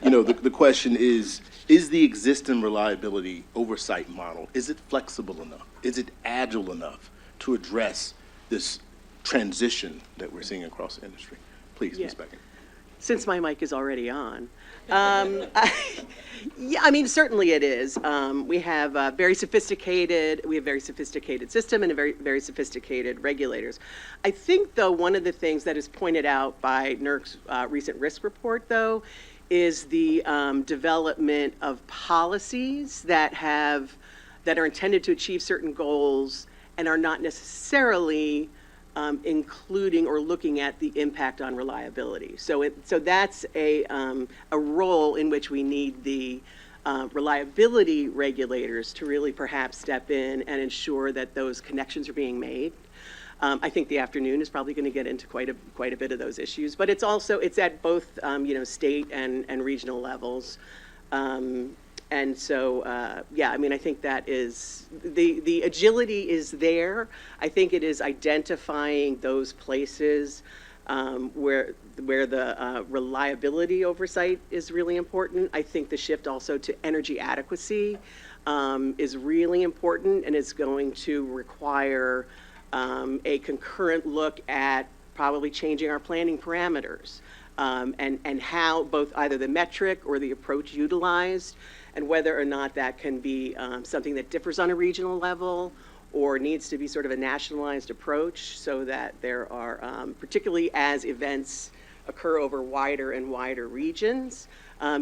you know, the question is the existing reliability oversight model, is it flexible enough? Is it agile enough to address this transition that we're seeing across the industry? Please, Ms. Beckett. Since my mic is already on. Yeah, I mean, certainly it is. We have very sophisticated system and a very sophisticated regulators. I think, though, one of the things that is pointed out by NERC's recent risk report, though, is the development of policies that are intended to achieve certain goals and are not necessarily including or looking at the impact on reliability. So that's a role in which we need the reliability regulators to really perhaps step in and ensure that those connections are being made. I think the afternoon is probably going to get into quite a bit of those issues, but it's at both state and regional levels. And so, yeah, I mean, I think that is, the agility is there. I think it is identifying those places where the reliability oversight is really important. I think the shift also to energy adequacy is really important, and it's going to require a concurrent look at probably changing our planning parameters and how both either the metric or the approach utilized, and whether or not that can be something that differs on a regional level or needs to be sort of a nationalized approach, so that there are, particularly as events occur over wider and wider regions,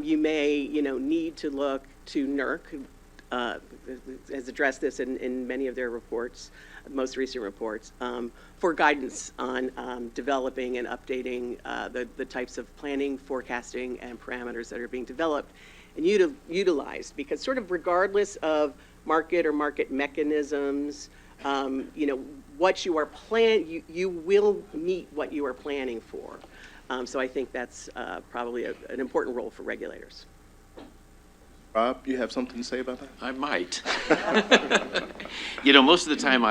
you may need to look to NERC, has addressed this in many of their reports, most recent reports, for guidance on developing and updating the types of planning, forecasting, and parameters that are being developed and utilized, because sort of regardless of market or market mechanisms, what you are you will meet what you are planning for. So I think that's probably an important role for regulators. Rob, you have something to say about that? I might. Most of the time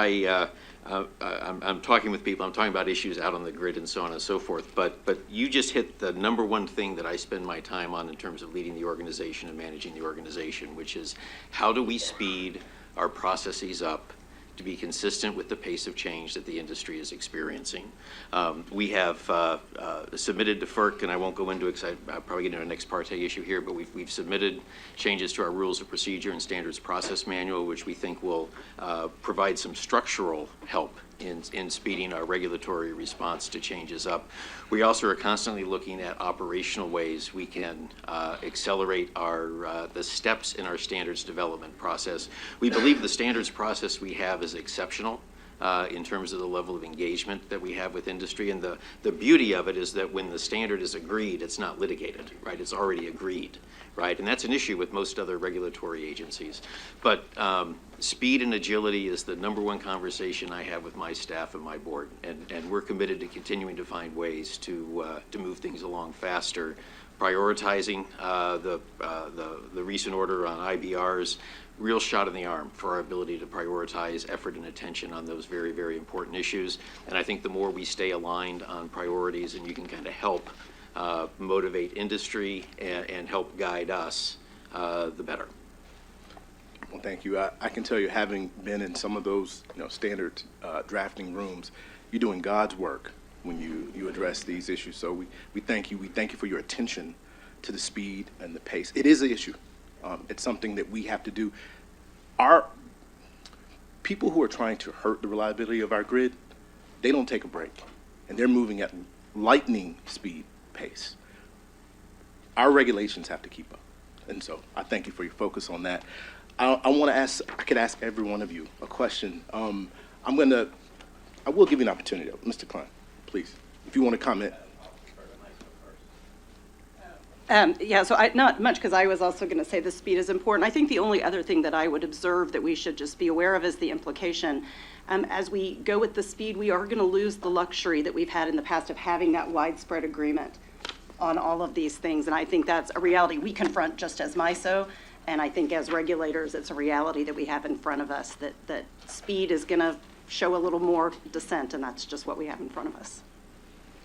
I'm talking with people, I'm talking about issues out on the grid and so on and so forth, but you just hit the number one thing that I spend my time on in terms of leading the organization and managing the organization, which is how do we speed our processes up to be consistent with the pace of change that the industry is experiencing. We have submitted to FERC, and I won't go into it, I'll probably get into an ex parte issue here, but we've submitted changes to our rules of procedure and standards process manual, which we think will provide some structural help in speeding our regulatory response to changes up. We also are constantly looking at operational ways we can accelerate the steps in our standards development process. We believe the standards process we have is exceptional in terms of the level of engagement that we have with industry. And the beauty of it is that when the standard is agreed, it's not litigated, right? It's already agreed, right? And that's an issue with most other regulatory agencies. But speed and agility is the number one conversation I have with my staff and my board. And we're committed to continuing to find ways to move things along faster, prioritizing the recent order on IBRs, real shot in the arm for our ability to prioritize effort and attention on those very, very important issues. And I think the more we stay aligned on priorities and you can kind of help motivate industry and help guide us, the better. Well, thank you. I can tell you, having been in some of those, standard drafting rooms, you're doing God's work when you address these issues. So we thank you. We thank you for your attention to the speed and the pace. It is an issue. It's something that we have to do. Our people who are trying to hurt the reliability of our grid, they don't take a break, and they're moving at lightning speed pace. Our regulations have to keep up, and so I thank you for your focus on that. I want to ask. I could ask every one of you a question. I will give you an opportunity, though. Mr. Klein, please, if you want to comment. Yeah, so not much, because I was also going to say the speed is important. I think the only other thing that I would observe that we should just be aware of is the implication. As we go with the speed, we are going to lose the luxury that we've had in the past of having that widespread agreement on all of these things. And I think that's a reality we confront just as MISO. And I think as regulators, it's a reality that we have in front of us, that speed is going to show a little more dissent, and that's just what we have in front of us.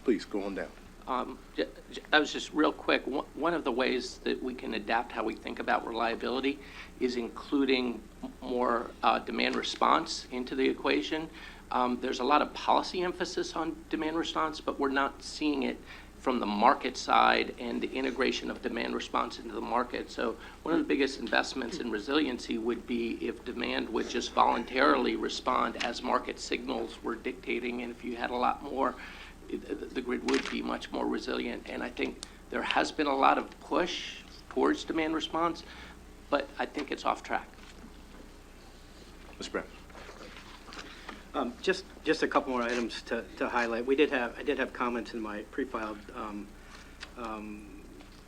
Please, go on down. I was just real quick. One of the ways that we can adapt how we think about reliability is including more demand response into the equation. There's a lot of policy emphasis on demand response, but we're not seeing it from the market side and the integration of demand response into the market. So one of the biggest investments in resiliency would be if demand would just voluntarily respond as market signals were dictating, and if you had a lot more, the grid would be much more resilient. And I think there has been a lot of push towards demand response, but I think it's off track. Mr. Brown. Just a couple more items to highlight. I did have comments in my pre-filed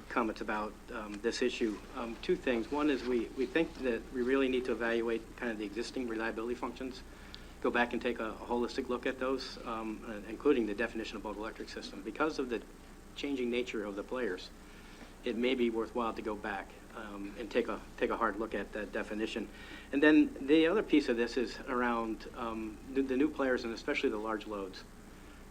comments about this issue. Two things. One is we think that we really need to evaluate kind of the existing reliability functions, go back and take a holistic look at those, including the definition of bulk electric system. Because of the changing nature of the players, it may be worthwhile to go back and take a hard look at that definition. And then the other piece of this is around the new players, and especially the large loads,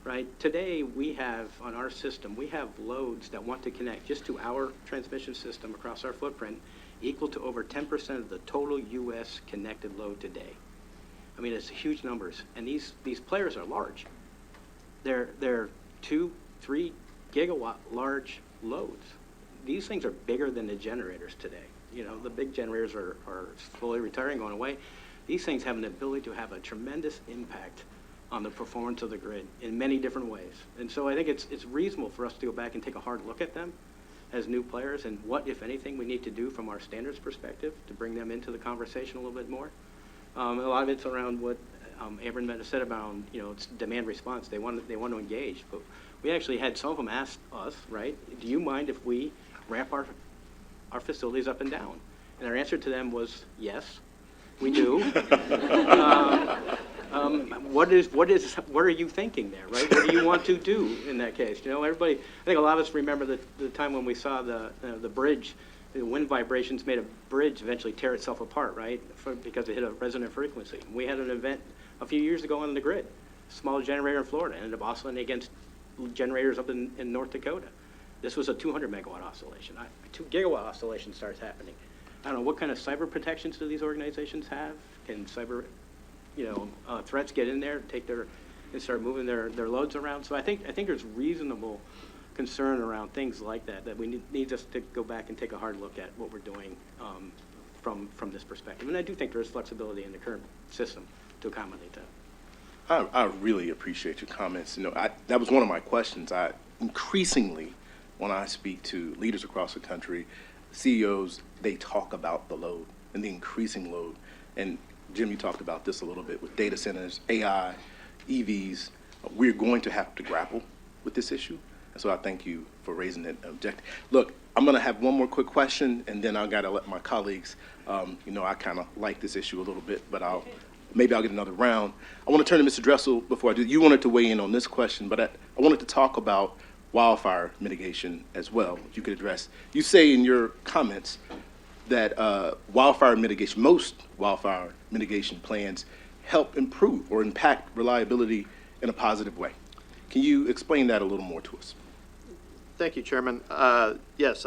right? Today we have, on our system, we have loads that want to connect just to our transmission system across our footprint equal to over 10% of the total U.S. connected load today. I mean, it's huge numbers, and these players are large. They're 2-3 gigawatt large loads. These things are bigger than the generators today. You know, the big generators are slowly retiring, going away. These things have an ability to have a tremendous impact on the performance of the grid in many different ways. And so I think it's reasonable for us to go back and take a hard look at them as new players, and what, if anything, we need to do from our standards perspective to bring them into the conversation a little bit more. A lot of it's around what Abram said about, it's demand response. They want to engage, but we actually had some of them ask us, right, do you mind if we ramp our facilities up and down? And our answer to them was, yes, we do. What are you thinking there, right? What do you want to do in that case? Everybody, I think a lot of us remember the time when we saw the bridge. The wind vibrations made a bridge eventually tear itself apart, right? Because it hit a resonant frequency. We had an event a few years ago on the grid. Small generator in Florida ended up oscillating against generators up in North Dakota. This was a 200 megawatt oscillation. 2 gigawatt oscillation starts happening. I don't know, what kind of cyber protections do these organizations have? Can cyber, threats get in there, and start moving their loads around? So I think there's reasonable concern around things like that we need us to go back and take a hard look at what we're doing from this perspective. And I do think there is flexibility in the current system to accommodate that. I really appreciate your comments. That was one of my questions. Increasingly, when I speak to leaders across the country, CEOs, they talk about the load and the increasing load. And Jim, you talked about this a little bit with data centers, AI, EVs. We're going to have to grapple with this issue. And so I thank you for raising that objective. Look, I'm going to have one more quick question, and then I've got to let my colleagues, I kind of like this issue a little bit, but maybe I'll get another round. I want to turn to Mr. Dressel before I do. You wanted to weigh in on this question, but I wanted to talk about wildfire mitigation as well, if you could address. You say in your comments that most wildfire mitigation plans help improve or impact reliability in a positive way. Can you explain that a little more to us? Thank you, Chairman. Yes,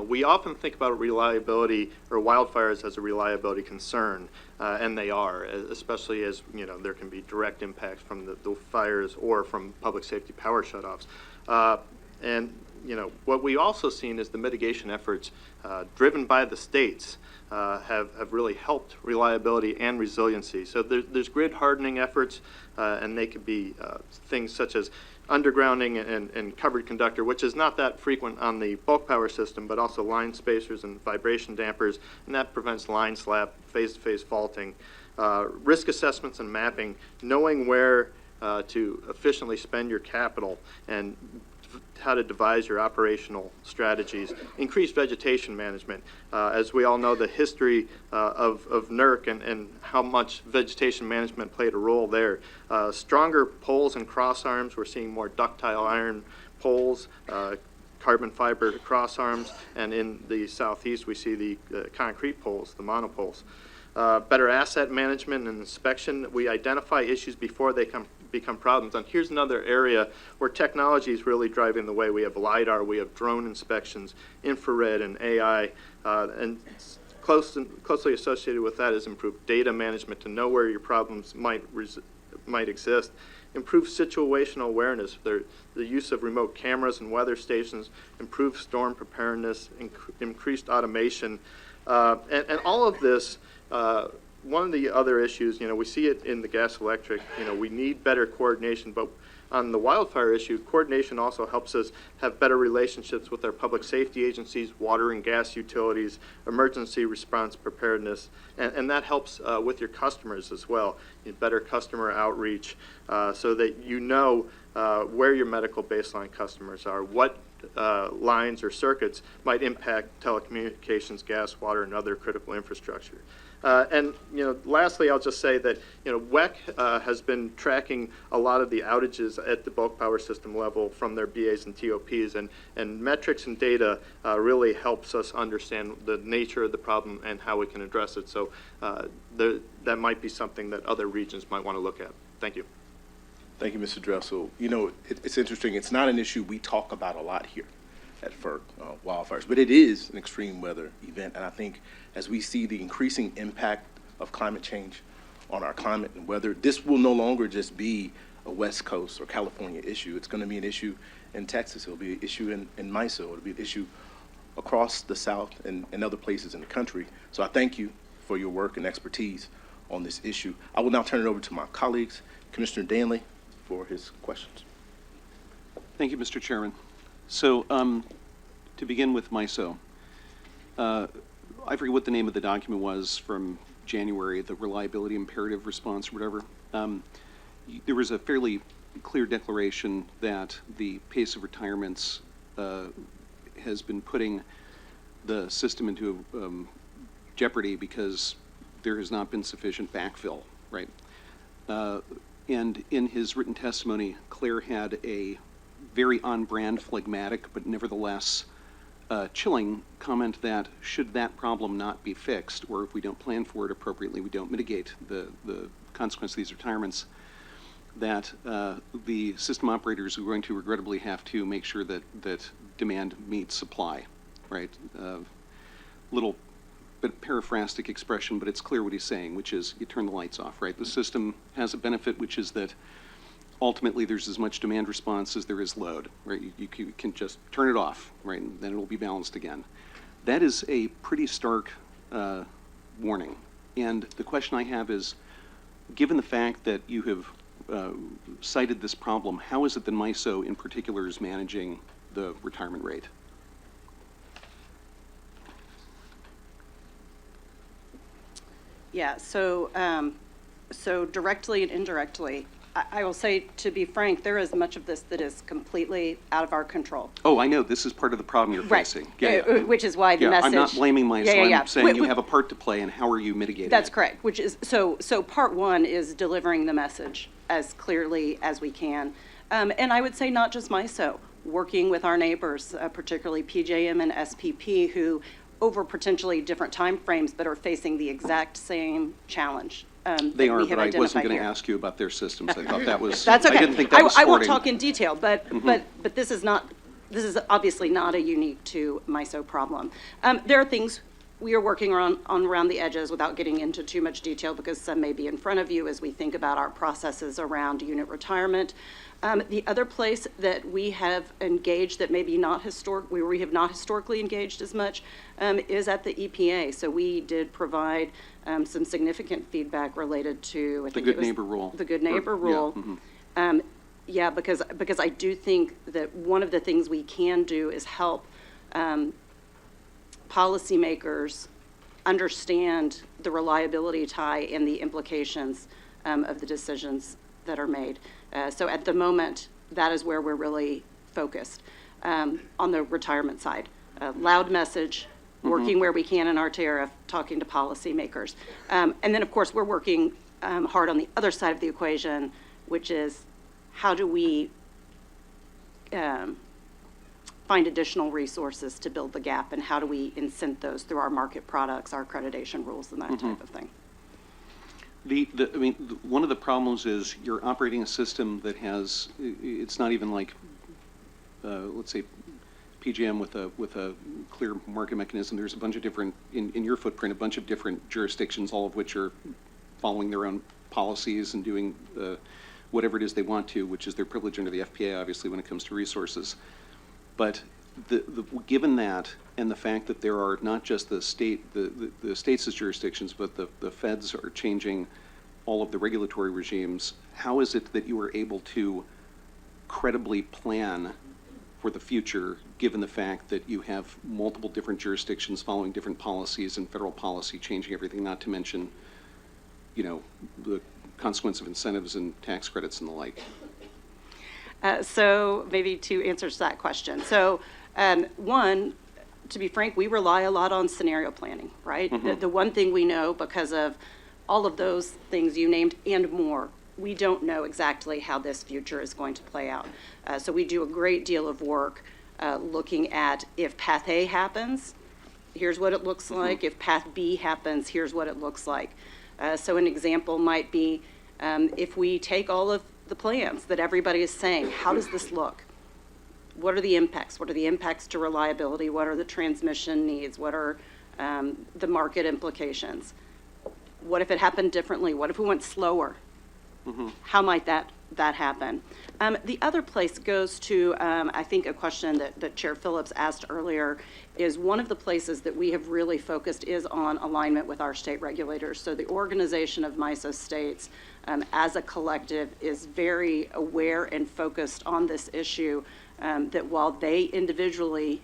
we often think about reliability or wildfires as a reliability concern, and they are, especially as, there can be direct impacts from the fires or from public safety power shutoffs. And, what we also seen is the mitigation efforts driven by the states have really helped reliability and resiliency. So there's grid hardening efforts, and they could be things such as undergrounding and covered conductor, which is not that frequent on the bulk power system, but also line spacers and vibration dampers, and that prevents line slap, phase-to-phase faulting. Risk assessments and mapping, knowing where to efficiently spend your capital and how to devise your operational strategies. Increased vegetation management. As we all know, the history of NERC and how much vegetation management played a role there. Stronger poles and cross arms. We're seeing more ductile iron poles, carbon fiber cross arms, and in the southeast we see the concrete poles, the monopoles. Better asset management and inspection. We identify issues before they become problems. And here's another area where technology is really driving the way. We have LiDAR, we have drone inspections, infrared, and AI. And closely associated with that is improved data management to know where your problems might exist. Improved situational awareness, the use of remote cameras and weather stations, improved storm preparedness, increased automation. And all of this, one of the other issues, we see it in the gas electric, we need better coordination, but on the wildfire issue, coordination also helps us have better relationships with our public safety agencies, water and gas utilities, emergency response preparedness, and that helps with your customers as well. Better customer outreach so that where your medical baseline customers are, what lines or circuits might impact telecommunications, gas, water, and other critical infrastructure. And lastly, I'll just say that WEC has been tracking a lot of the outages at the bulk power system level from their BAs and TOPs, and metrics and data really helps us understand the nature of the problem and how we can address it. So that might be something that other regions might want to look at. Thank you. Thank you, Mr. Dressel. It's interesting. It's not an issue we talk about a lot here at FERC, wildfires, but it is an extreme weather event. And I think as we see the increasing impact of climate change on our climate and weather, this will no longer just be a West Coast or California issue. It's going to be an issue in Texas. It'll be an issue in MISO. It'll be an issue across the South and other places in the country. So I thank you for your work and expertise on this issue. I will now turn it over to my colleagues, Commissioner Danley, for his questions. Thank you, Mr. Chairman. So to begin with MISO, I forget what the name of the document was from January, the reliability imperative response or whatever. There was a fairly clear declaration that the pace of retirements has been putting the system into jeopardy because there has not been sufficient backfill, right? And in his written testimony, Claire had a very on-brand, phlegmatic, but nevertheless chilling comment that should that problem not be fixed, or if we don't plan for it appropriately, we don't mitigate the consequence of these retirements, that the system operators are going to regrettably have to make sure that demand meets supply, right? Little bit paraphrastic expression, but it's clear what he's saying, which is you turn the lights off, right? The system has a benefit, which is that ultimately there's as much demand response as there is load, right? You can just turn it off, right? And then it'll be balanced again. That is a pretty stark warning. And the question I have is, given the fact that you have cited this problem, how is it that MISO in particular is managing the retirement rate? Yeah, so directly and indirectly, I will say, to be frank, there is much of this that is completely out of our control. Oh, I know. This is part of the problem you're facing. Yeah, which is why the message. I'm not blaming MISO. I'm saying you we, have a part to play, and how are you mitigating That's it? correct. Which is so part one is delivering the message as clearly as we can, and I would say not just MISO, working with our neighbors, particularly PJM and SPP, who over potentially different time frames, but are facing the exact same challenge. They are, but I wasn't going to ask you about their systems. I thought that was. That's okay. I didn't think that was I won't sporting. talk in detail, but this is not this is obviously not a unique to MISO problem. There are things we are working on around the edges without getting into too much detail because some may be in front of you as we think about our processes around unit retirement. The other place that we have engaged that maybe not where we have not historically engaged as much is at the EPA. So we did provide some significant feedback related to The good neighbor rule. The good neighbor rule. Yeah, because I do think that one of the things we can do is help policymakers understand the reliability tie and the implications of the decisions that are made. So at the moment, that is where we're really focused on the retirement side. Loud message, working where we can in our tariff, talking to policymakers. And then, of course, we're working hard on the other side of the equation, which is how do we find additional resources to build the gap, and how do we incent those through our market products, our accreditation rules, and that type of thing. One of the problems is you're operating a system that has, it's not even like, let's say, PJM with a clear market mechanism. There's a bunch of different, in your footprint, a bunch of different jurisdictions, all of which are following their own policies and doing whatever it is they want to, which is their privilege under the FPA, obviously, when it comes to resources. But given that, and the fact that there are not just the states as jurisdictions, but the feds are changing all of the regulatory regimes, how is it that you are able to credibly plan for the future, given the fact that you have multiple different jurisdictions following different policies and federal policy changing everything, not to mention, the consequence of incentives and tax credits and the like? So maybe two answers to that question. So one, to be frank, we rely a lot on scenario planning, right? The one thing we know, because of all of those things you named and more, we don't know exactly how this future is going to play out. So we do a great deal of work looking at if path A happens, here's what it looks like. If path B happens, here's what it looks like. So an example might be if we take all of the plans that everybody is saying, how does this look? What are the impacts? What are the impacts to reliability? What are the transmission needs? What are the market implications? What if it happened differently? What if we went slower? How might that happen? The other place goes to, I think, a question that Chair Phillips asked earlier, is one of the places that we have really focused is on alignment with our state regulators. So the organization of MISO states as a collective is very aware and focused on this issue, that while they individually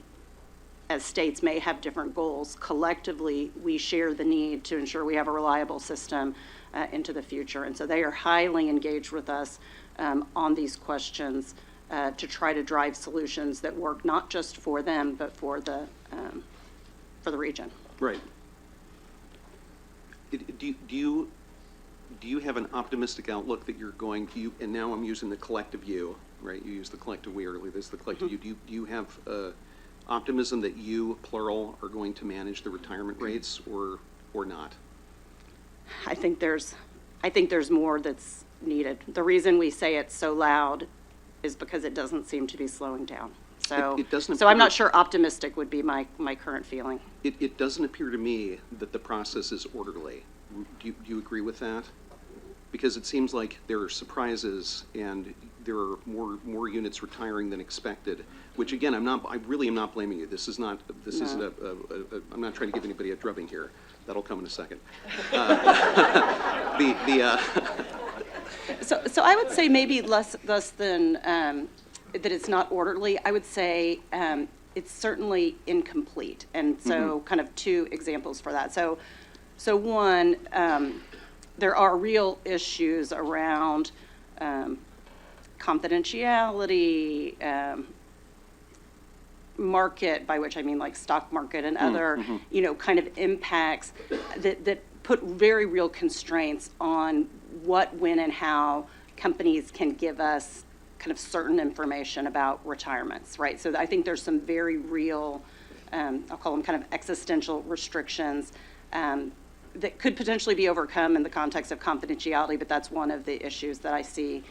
as states may have different goals, collectively we share the need to ensure we have a reliable system into the future. And so they are highly engaged with us on these questions to try to drive solutions that work not just for them, but for the region. Right. Do you have an optimistic outlook that you're going to, and now I'm using the collective you, right? You used the collective we earlier, this is the collective you. Do you have optimism that you, plural, are going to manage the retirement rates or not? I think there's more that's needed. The reason we say it so loud is because it doesn't seem to be slowing down. So, It doesn't so I'm appear- not sure optimistic would be my current feeling. It doesn't appear to me that the process is orderly. Do you agree with that? Because it seems like there are surprises and there are more units retiring than expected, which again, I really am not blaming you. I'm not trying to give anybody a drubbing here. That'll come in a second. So I would say maybe less than that it's not orderly. I would say it's certainly incomplete. And so kind of two examples for that. So one, there are real issues around confidentiality, market, by which I mean like stock market and other, kind of impacts that put very real constraints on what, when, and how companies can give us kind of certain information about retirements, right? So I think there's some very real, I'll call them kind of existential restrictions that could potentially be overcome in the context of confidentiality, but that's one of the issues that I see.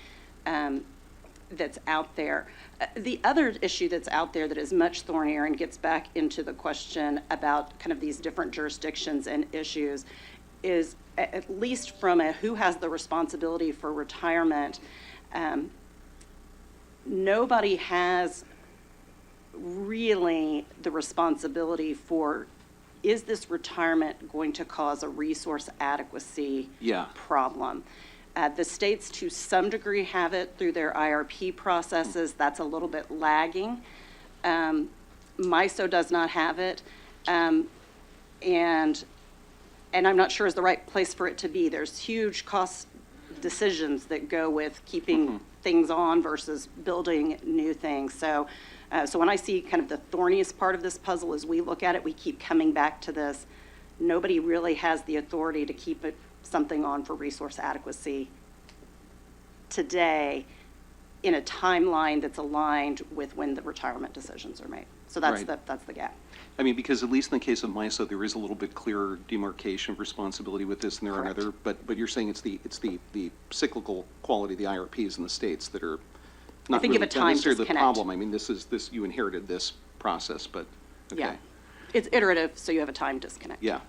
that's out there. The other issue that's out there that is much thornier and gets back into the question about kind of these different jurisdictions and issues is, at least from a who has the responsibility for retirement, nobody has really the responsibility for, is this retirement going to cause a resource adequacy problem? The states, to some degree, have it through their IRP processes. That's a little bit lagging. MISO does not have it, and I'm not sure is the right place for it to be. There's huge cost decisions that go with keeping things on versus building new things. So when I see kind of the thorniest part of this puzzle as we look at it, we keep coming back to this. Nobody really has the authority to keep something on for resource adequacy today in a timeline that's aligned with when the retirement decisions are made. So that's the gap. I mean, because at least in the case of MISO, there is a little bit clearer demarcation of responsibility with this, and there are other. But you're saying it's the cyclical quality of the IRPs in the states that are not I think really, you have a time not necessarily the disconnect. problem. I mean, this you inherited this process, but okay. Yeah. It's iterative, so you have a time disconnect. Yeah.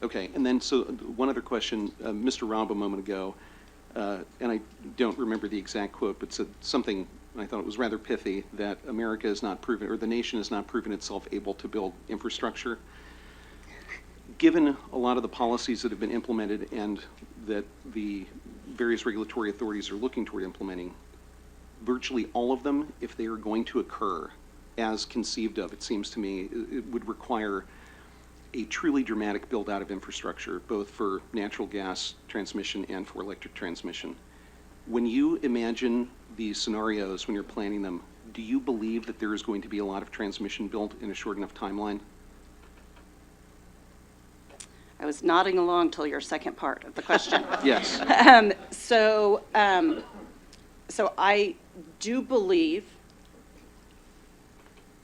Okay, and then so one other question, Mr. Robb a moment ago, and I don't remember the exact quote, but said something, and I thought it was rather pithy, that America is not proven, or the nation has not proven itself able to build infrastructure. Given a lot of the policies that have been implemented and that the various regulatory authorities are looking toward implementing, virtually all of them, if they are going to occur as conceived of, it seems to me, it would require a truly dramatic build out of infrastructure, both for natural gas transmission and for electric transmission. When you imagine these scenarios, when you're planning them, do you believe that there is going to be a lot of transmission built in a short enough timeline? I was nodding along till your second part of the question. Yes. So I do believe,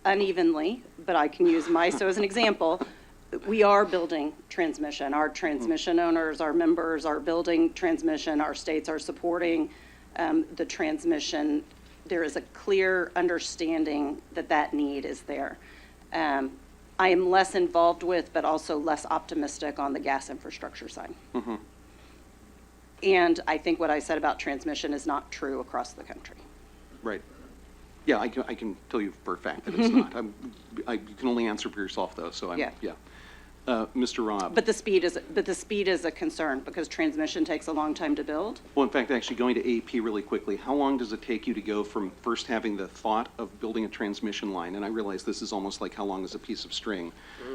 unevenly, but I can use MISO as an example, we are building transmission. Our transmission owners, our members are building transmission. Our states are supporting the transmission. There is a clear understanding that that need is there. I am less involved with, but also less optimistic on the gas infrastructure side. And I think what I said about transmission is not true across the country. Right. Yeah, I can tell you for a fact that it's not. You can only answer for yourself, though. So yeah. Mr. Robb. But the speed is a concern because transmission takes a long time to build. Well, in fact, actually going to AEP really quickly, how long does it take you to go from first having the thought of building a transmission line, and I realize this is almost like how long is a piece of string,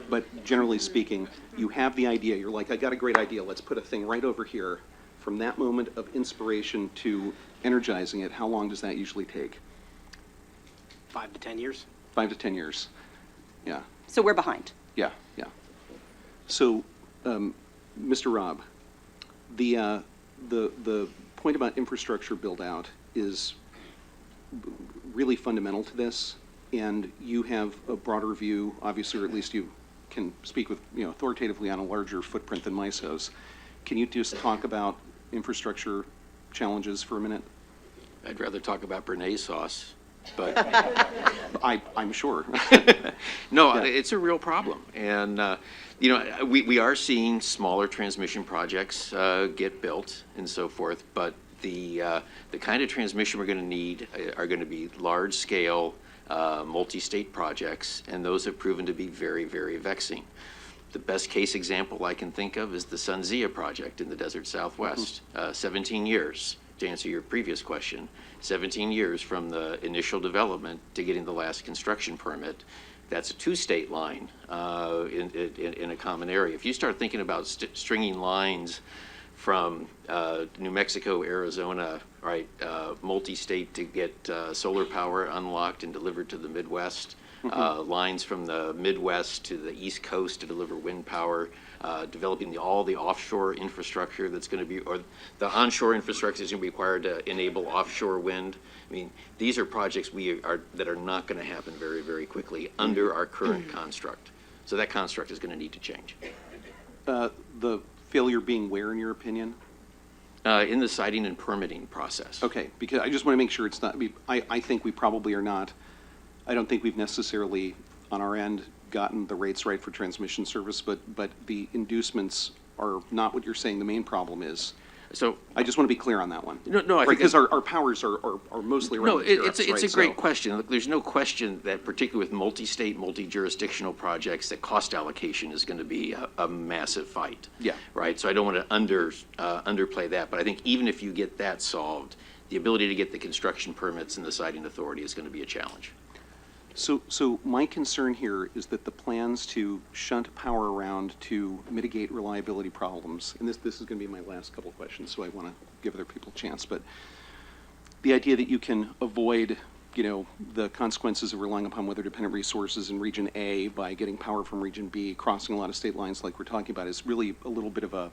but generally speaking, you have the idea, you're like, I got a great idea, let's put a thing right over here. From that moment of inspiration to energizing it, how long does that usually take? 5 to 10 years. 5 to 10 years. Yeah. So we're behind. Yeah. So, Mr. Robb, the point about infrastructure build out is really fundamental to this, and you have a broader view, obviously, or at least you can speak with, authoritatively on a larger footprint than MISO's. Can you just talk about infrastructure challenges for a minute? I'd rather talk about Bernays sauce, but I'm sure. no, Yeah. it's a real problem. And, we are seeing smaller transmission projects get built and so forth, but the kind of transmission we're going to need are going to be large-scale, multi-state projects, and those have proven to be very, very vexing. The best case example I can think of is the SunZia project in the desert Southwest. 17 years, to answer your previous question, 17 years from the initial development to getting the last construction permit. That's a two-state line in a common area. If you start thinking about stringing lines from New Mexico, Arizona, right, multi-state to get solar power unlocked and delivered to the Midwest, lines from the Midwest to the East Coast to deliver wind power, developing all the offshore infrastructure that's going to be, or the onshore infrastructure is going to be required to enable offshore wind. I mean, these are projects that are not going to happen very, very quickly under our current construct. So that construct is going to need to change. The failure being where, in your opinion? In the siting and permitting process. Okay, because I just want to make sure it's not, I think we probably are not, I don't think we've necessarily, on our end, gotten the rates right for transmission service, but the inducements are not what you're saying the main problem is. So I just want to be clear on that one. No, I Right, think because our powers are mostly around no, the tariffs, it's right? a great So- question. Look, there's no question that particularly with multi-state, multi-jurisdictional projects, that cost allocation is going to be a massive fight. Yeah. Right. So I don't want to underplay that, but I think even if you get that solved, the ability to get the construction permits and the siting authority is going to be a challenge. So my concern here is that the plans to shunt power around to mitigate reliability problems, and this is going to be my last couple of questions, so I want to give other people a chance, but the idea that you can avoid, the consequences of relying upon weather-dependent resources in Region A by getting power from Region B, crossing a lot of state lines like we're talking about, is really a little bit of a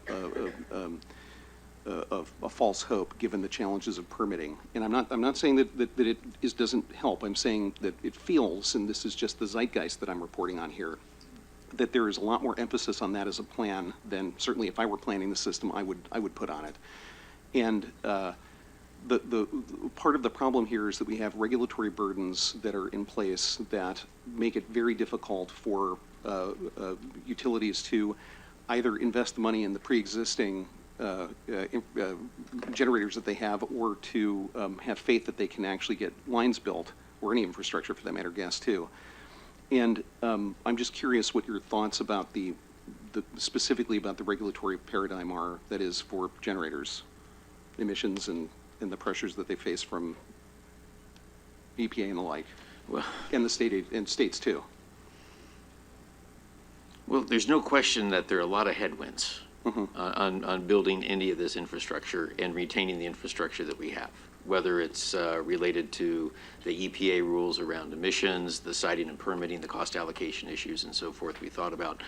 false hope, given the challenges of permitting. And I'm not saying that it doesn't help. I'm saying that it feels, and this is just the zeitgeist that I'm reporting on here, that there is a lot more emphasis on that as a plan than certainly if I were planning the system, I would put on it. And the part of the problem here is that we have regulatory burdens that are in place that make it very difficult for utilities to either invest the money in the pre-existing generators that they have, or to have faith that they can actually get lines built, or any infrastructure for that matter, gas too. And I'm just curious what your thoughts about specifically about the regulatory paradigm are, that is, for generators, emissions and the pressures that they face from EPA and the like, Well, and the states too. Well, there's no question that there are a lot of headwinds on building any of this infrastructure and retaining the infrastructure that we have, whether it's related to the EPA rules around emissions, the siting and permitting, the cost allocation issues, and so forth we thought about.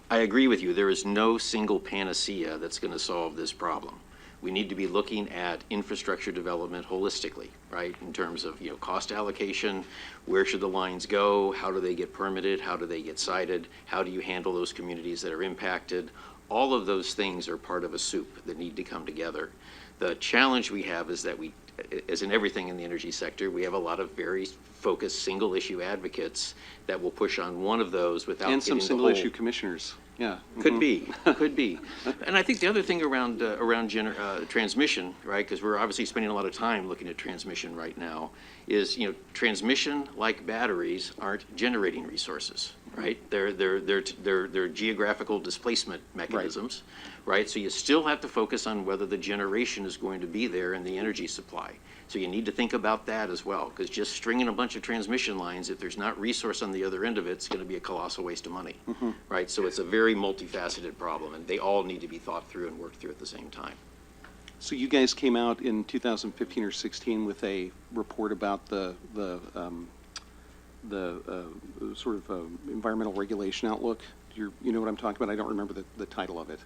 I agree with you. There is no single panacea that's going to solve this problem. We need to be looking at infrastructure development holistically, right? In terms of, cost allocation, where should the lines go? How do they get permitted? How do they get sited? How do you handle those communities that are impacted? All of those things are part of a soup that need to come together. The challenge we have is that as in everything in the energy sector, we have a lot of very focused single issue advocates that will push on one of those without And some getting the single whole. issue commissioners. Yeah. Could be. And I think the other thing around transmission, right, because we're obviously spending a lot of time looking at transmission right now, is, transmission, like batteries, aren't generating resources, right? They're geographical displacement mechanisms, right? So you still have to focus on whether the generation is going to be there in the energy supply. So you need to think about that as well, because just stringing a bunch of transmission lines, if there's not resource on the other end of it, it's going to be a colossal waste of money, right? So it's a very multifaceted problem, and they all need to be thought through and worked through at the same time. So you guys came out in 2015 or 16 with a report about the sort of environmental regulation outlook. You know what I'm talking about? I don't remember the title of it.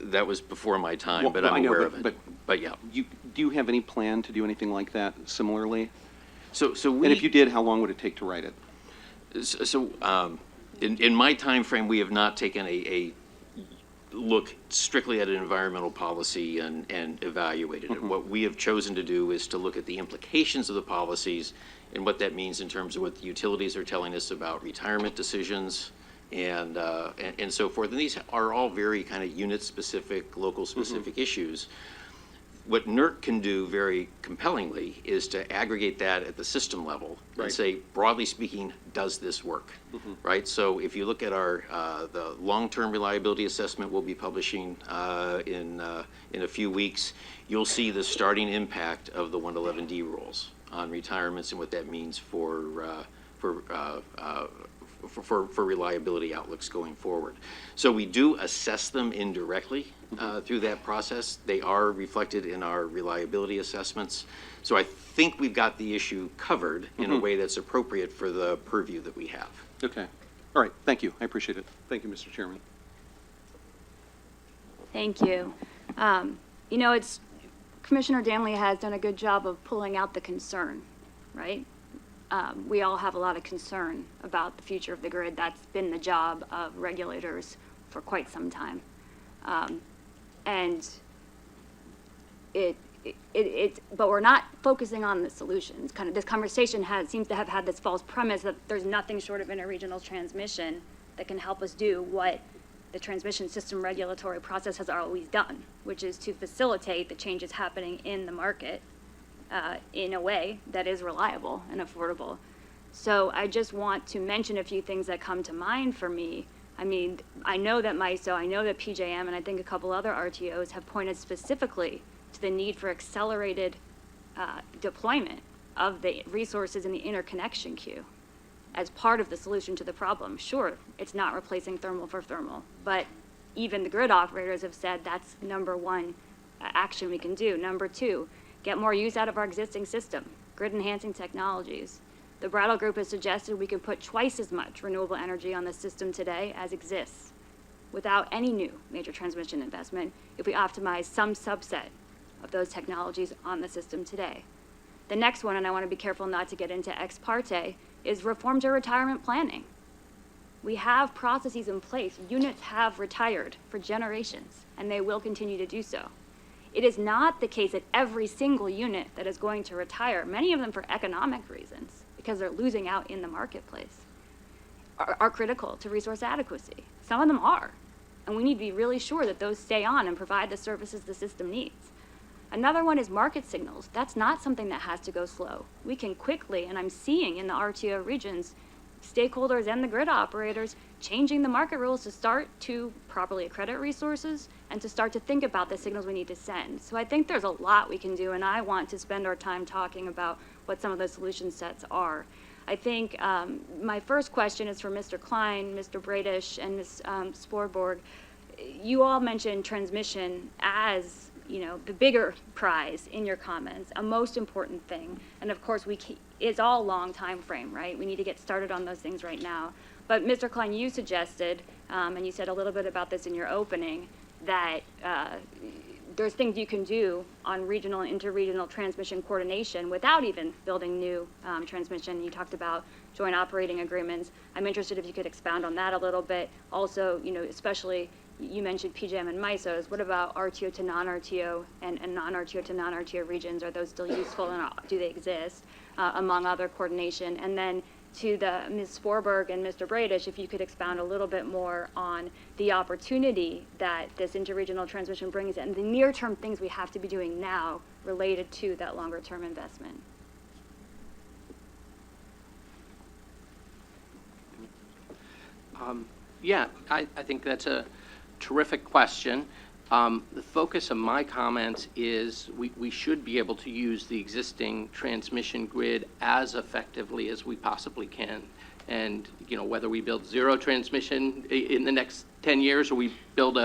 That was before my time, Well, but I I'm know, aware of it. But yeah. Do you have any plan to do anything like that similarly? So we. And if you did, how long would it take to write it? So in my time frame, we have not taken a look strictly at an environmental policy and evaluated it. What we have chosen to do is to look at the implications of the policies and what that means in terms of what the utilities are telling us about retirement decisions and so forth. And these are all very kind of unit-specific, local-specific issues. What NERC can do very compellingly is to aggregate that at the system level and say, broadly speaking, does this work? Right? So if you look at our the long-term reliability assessment we'll be publishing in a few weeks, you'll see the starting impact of the 111D rules on retirements and what that means for reliability outlooks going forward. So we do assess them indirectly through that process. They are reflected in our reliability assessments. So I think we've got the issue covered in a way that's appropriate for the purview that we have. Okay. All right. Thank you. I appreciate it. Thank you, Mr. Chairman. Thank you. It's Commissioner Danley has done a good job of pulling out the concern, right? We all have a lot of concern about the future of the grid. That's been the job of regulators for quite some time. And but we're not focusing on the solutions. Kind of this conversation seems to have had this false premise that there's nothing short of interregional transmission that can help us do what the transmission system regulatory process has always done, which is to facilitate the changes happening in the market in a way that is reliable and affordable. So I just want to mention a few things that come to mind for me. I mean, I know that MISO, I know that PJM, and I think a couple other RTOs have pointed specifically to the need for accelerated deployment of the resources in the interconnection queue as part of the solution to the problem. Sure, it's not replacing thermal for thermal, but even the grid operators have said that's number one action we can do. Number two, get more use out of our existing system, grid enhancing technologies. The Brattle Group has suggested we can put twice as much renewable energy on the system today as exists without any new major transmission investment if we optimize some subset of those technologies on the system today. The next one, and I want to be careful not to get into ex parte, is reform to retirement planning. We have processes in place. Units have retired for generations, and they will continue to do so. It is not the case that every single unit that is going to retire, many of them for economic reasons, because they're losing out in the marketplace, are critical to resource adequacy. Some of them are, and we need to be really sure that those stay on and provide the services the system needs. Another one is market signals. That's not something that has to go slow. We can quickly, and I'm seeing in the RTO regions, stakeholders and the grid operators changing the market rules to start to properly accredit resources and to start to think about the signals we need to send. So I think there's a lot we can do, and I want to spend our time talking about what some of those solution sets are. I think my first question is for Mr. Klein, Mr. Bradish, and Ms. Sporborg. You all mentioned transmission as the bigger prize in your comments, a most important thing. And of course, it's all long time frame, right? We need to get started on those things right now. But Mr. Klein, you suggested, and you said a little bit about this in your opening, that there's things you can do on regional and interregional transmission coordination without even building new transmission. You talked about joint operating agreements. I'm interested if you could expound on that a little bit. Also, especially you mentioned PJM and MISOs. What about RTO to non-RTO and non-RTO to non-RTO regions? Are those still useful and do they exist, among other coordination? And then to Ms. Sporberg and Mr. Bradish, if you could expound a little bit more on the opportunity that this interregional transmission brings and the near-term things we have to be doing now related to that longer-term investment. I think that's a terrific question. The focus of my comments is we should be able to use the existing transmission grid as effectively as we possibly can. And, whether we build zero transmission in the next 10 years or we build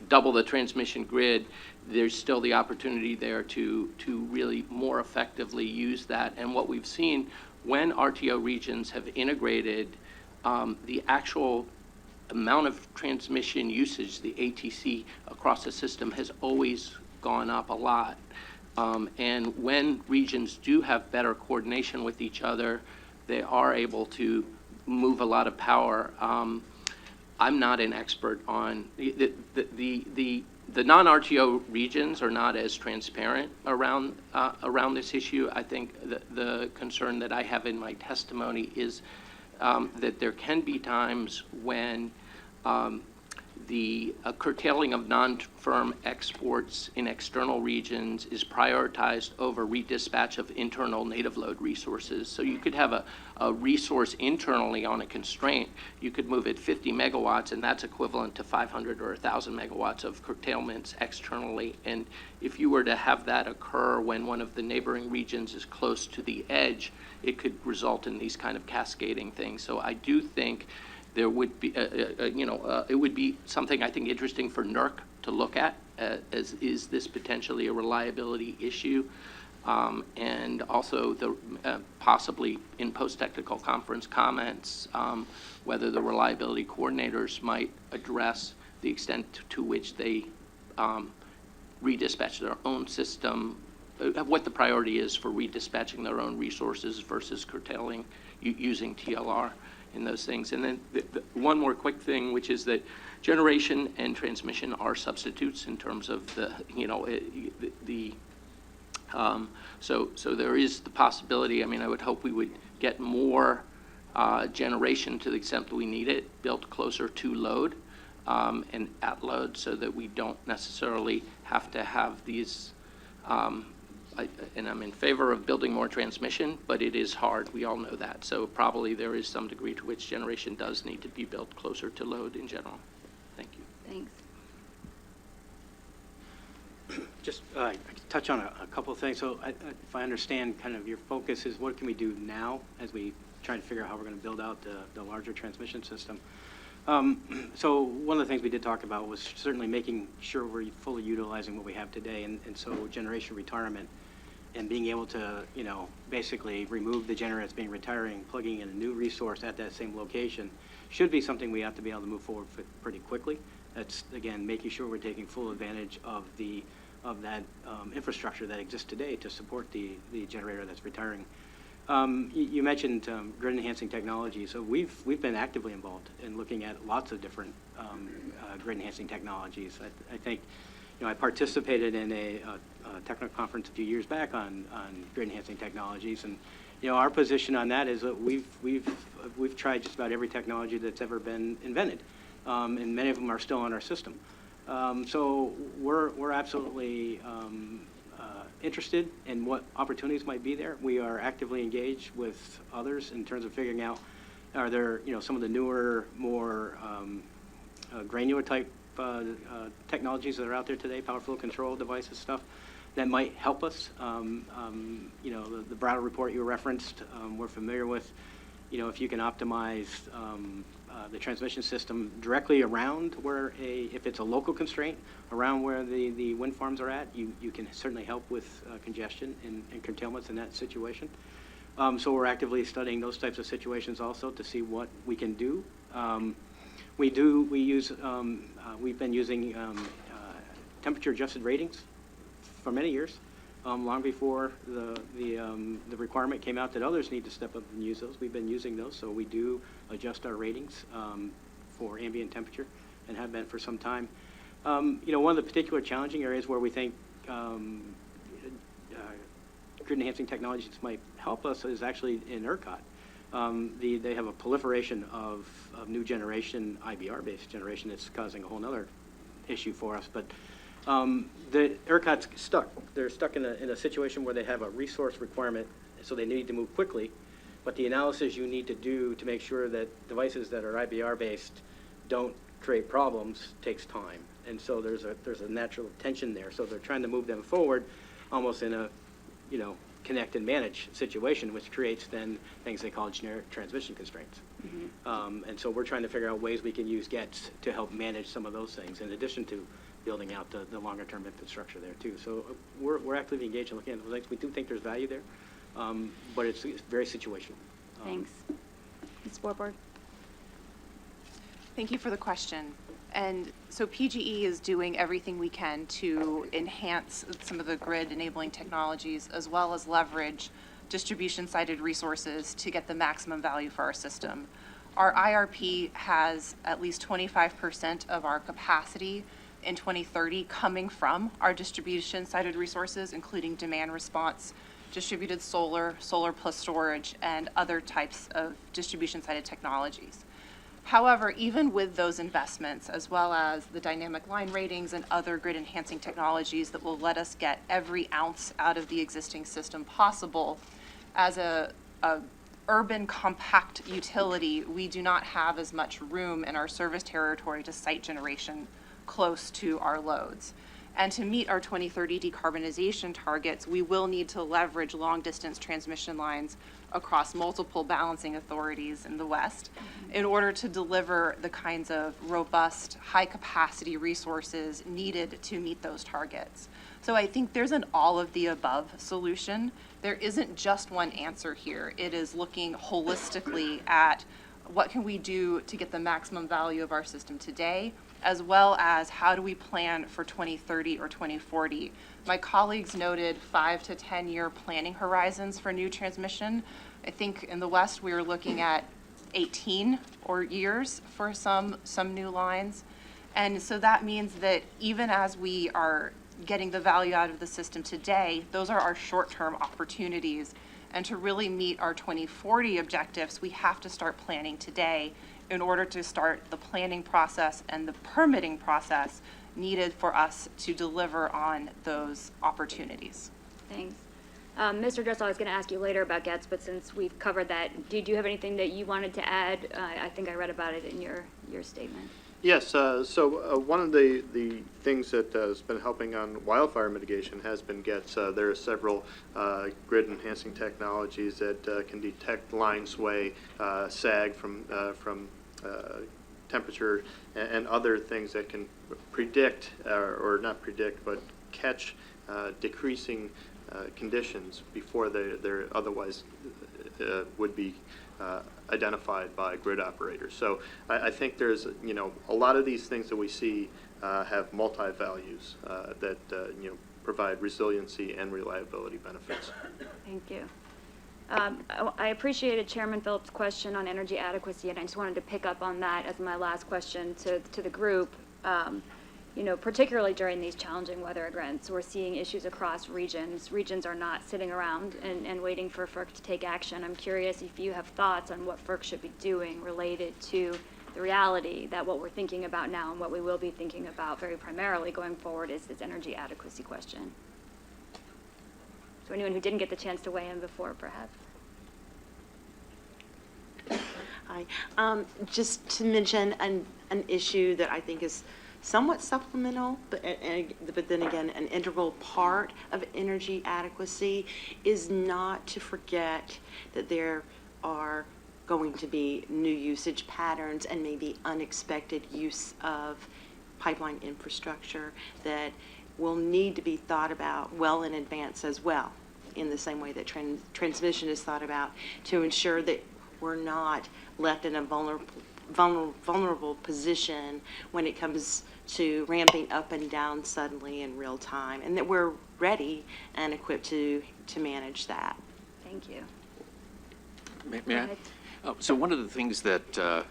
double the transmission grid, there's still the opportunity there to really more effectively use that. And what we've seen when RTO regions have integrated the actual amount of transmission usage, the ATC across the system, has always gone up a lot. And when regions do have better coordination with each other, they are able to move a lot of power. I'm not an expert on the non-RTO regions are not as transparent around this issue. I think the concern that I have in my testimony is that there can be times when the curtailing of non-firm exports in external regions is prioritized over redispatch of internal native load resources. So you could have a resource internally on a constraint. You could move it 50 megawatts, and that's equivalent to 500 or 1,000 megawatts of curtailments externally. And if you were to have that occur when one of the neighboring regions is close to the edge, it could result in these kind of cascading things. So I do think there would be, it would be something I think interesting for NERC to look at, as is this potentially a reliability issue, and also possibly in post-technical conference comments, whether the reliability coordinators might address the extent to which they redispatch their own system, what the priority is for redispatching their own resources versus curtailing using TLR in those things. And then one more quick thing, which is that generation and transmission are substitutes in terms of the So there is the possibility, I mean, I would hope we would get more generation to the extent that we need it, built closer to load and at load, so that we don't necessarily have to have these, and I'm in favor of building more transmission, but it is hard, we all know that. So probably there is some degree to which generation does need to be built closer to load in general. Thank you. Thanks. Just I could touch on a couple of things. So if I understand, kind of your focus is what can we do now as we try to figure out how we're going to build out the larger transmission system. So one of the things we did talk about was certainly making sure we're fully utilizing what we have today, and so generation retirement and being able to, you know, basically remove the generator that's being retiring, plugging in a new resource at that same location should be something we have to be able to move forward pretty quickly. That's, again, making sure we're taking full advantage of that infrastructure that exists today to support the generator that's retiring. You mentioned grid enhancing technology. So we've been actively involved in looking at lots of different grid enhancing technologies. I think, you know, I participated in a technical conference a few years back on grid enhancing technologies, and you know, our position on that is that we've tried just about every technology that's ever been invented, and many of them are still on our system. So we're absolutely interested in what opportunities might be there. We are actively engaged with others in terms of figuring out, are there, you know, some of the newer, more granular type technologies that are out there today, power flow control devices, stuff that might help us. You know, the Browder report you referenced, we're familiar with. You know, if you can optimize the transmission system directly around where if it's a local constraint, around where the wind farms are at, you can certainly help with congestion and curtailments in that situation. So we're actively studying those types of situations also to see what we can do. We've been using temperature adjusted ratings for many years, long before the requirement came out that others need to step up and use those. We've been using those, so we do adjust our ratings for ambient temperature and have been for some time. You know, one of the particular challenging areas where we think grid enhancing technologies might help us is actually in ERCOT. They have a proliferation of new generation, IBR-based generation, that's causing a whole other issue for us. But the ERCOT's stuck. They're stuck in a situation where they have a resource requirement, so they need to move quickly. But the analysis you need to do to make sure that devices that are IBR-based don't create problems takes time. And so there's a natural tension there. So they're trying to move them forward almost in a, you know, connect and manage situation, which creates then things they call generic transmission constraints. Mm-hmm. And so we're trying to figure out ways we can use GETS to help manage some of those things, in addition to building out the longer term infrastructure there too. So we're actively engaged in looking at those things. We do think there's value there, but it's very situational. Thanks. Ms. Warburg? Thank you for the question. And so PGE is doing everything we can to enhance some of the grid enabling technologies, as well as leverage distribution-sided resources to get the maximum value for our system. Our IRP has at least 25% of our capacity in 2030 coming from our distribution-sided resources, including demand response, distributed solar, solar plus storage, and other types of distribution-sided technologies. However, even with those investments, as well as the dynamic line ratings and other grid-enhancing technologies that will let us get every ounce out of the existing system possible, as a urban compact utility, we do not have as much room in our service territory to site generation close to our loads. And to meet our 2030 decarbonization targets, we will need to leverage long-distance transmission lines across multiple balancing authorities in the West in order to deliver the kinds of robust, high-capacity resources needed to meet those targets. So I think there's an all-of-the-above solution. There isn't just one answer here. It is looking holistically at what can we do to get the maximum value of our system today, as well as how do we plan for 2030 or 2040. My colleagues noted 5 to 10 year planning horizons for new transmission. I think in the West we are looking at 18 or years for some new lines. And so that means that even as we are getting the value out of the system today, those are our short-term opportunities. And to really meet our 2040 objectives, we have to start planning today in order to start the planning process and the permitting process needed for us to deliver on those opportunities. Thanks. Mr. Dressel, I was going to ask you later about GETS, but since we've covered that, did you have anything that you wanted to add? I think I read about it in your statement. Yes, so one of the things that has been helping on wildfire mitigation has been GETS. There are several grid-enhancing technologies that can detect line sway, sag from temperature, and other things that can predict, or not predict, but catch decreasing conditions before they're otherwise would be identified by grid operators. So I think there's, a lot of these things that we see have multi-values that, provide resiliency and reliability benefits. Thank you. I appreciated Chairman Phillips' question on energy adequacy, and I just wanted to pick up on that as my last question to the group. Particularly during these challenging weather events, we're seeing issues across regions. Regions are not sitting around and waiting for FERC to take action. I'm curious if you have thoughts on what FERC should be doing related to the reality that what we're thinking about now and what we will be thinking about very primarily going forward is this energy adequacy question. So anyone who didn't get the chance to weigh in before, perhaps. Hi. Just to mention an issue that I think is somewhat supplemental, but then again, an integral part of energy adequacy is not to forget that there are going to be new usage patterns and maybe unexpected use of pipeline infrastructure that will need to be thought about well in advance as well, in the same way that transmission is thought about, to ensure that we're not left in a vulnerable position when it comes to ramping up and down suddenly in real time, and that we're ready and equipped to manage that. Thank you. May I? So one of the things that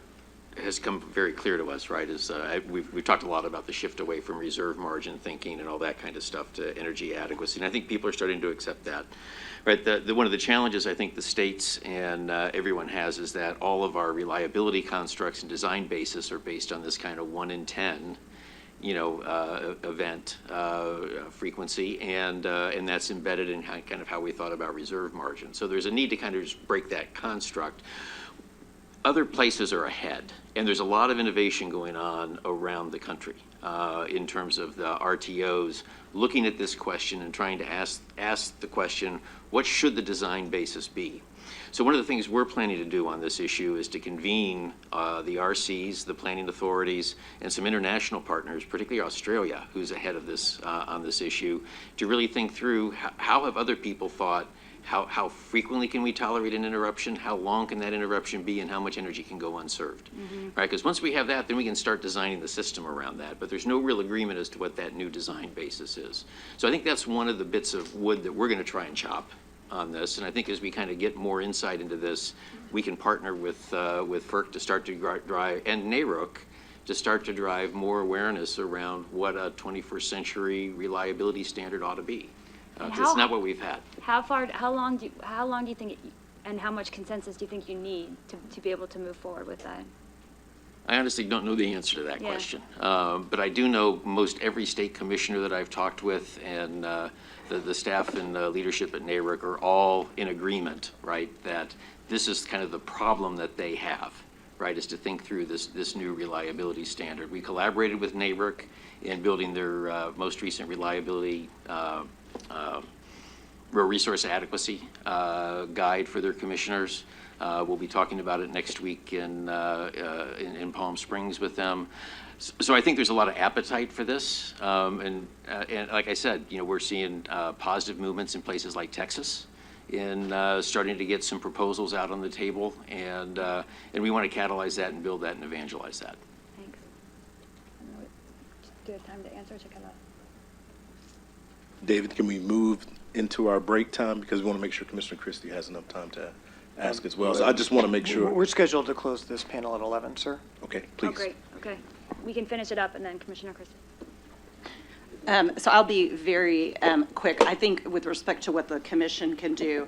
has come very clear to us, right, is we've talked a lot about the shift away from reserve margin thinking and all that kind of stuff to energy adequacy, and I think people are starting to accept that. Right, one of the challenges I think the states and everyone has is that all of our reliability constructs and design basis are based on this kind of 1 in 10, event frequency, and that's embedded in kind of how we thought about reserve margin. So there's a need to kind of just break that construct. Other places are ahead, and there's a lot of innovation going on around the country in terms of the RTOs looking at this question and trying to ask the question, what should the design basis be? So one of the things we're planning to do on this issue is to convene the RCs, the planning authorities, and some international partners, particularly Australia, who's ahead of this on this issue, to really think through how have other people thought, how frequently can we tolerate an interruption, how long can that interruption be, and how much energy can go unserved, right? Because once we have that, then we can start designing the system around that, but there's no real agreement as to what that new design basis is. So I think that's one of the bits of wood that we're going to try and chop on this, and I think as we kind of get more insight into this, we can partner with FERC to start to drive, and NARUC, to start to drive more awareness around what a 21st century reliability standard ought to be. It's not what we've had. How long do you think, and how much consensus do you think you need to be able to move forward with that? I honestly don't know the answer to that question. But I do know most every state commissioner that I've talked with and the staff and leadership at NARUC are all in agreement, right, that this is kind of the problem that they have, right, is to think through this new reliability standard. We collaborated with NARUC in building their most recent reliability resource adequacy guide for their commissioners. We'll be talking about it next week in Palm Springs with them. So I think there's a lot of appetite for this, and like I said, we're seeing positive movements in places like Texas, in starting to get some proposals out on the table, and we want to catalyze that and build that and evangelize that. Thanks. Do you have time to answer, Chikala? David, can we move into our break time, because we want to make sure Commissioner Christie has enough time to ask as well. So I just want to make sure. We're scheduled to close this panel at 11, sir. Okay, please. Oh, great. Okay. We can finish it up, and then Commissioner Christie. So I'll be very quick. I think with respect to what the commission can do,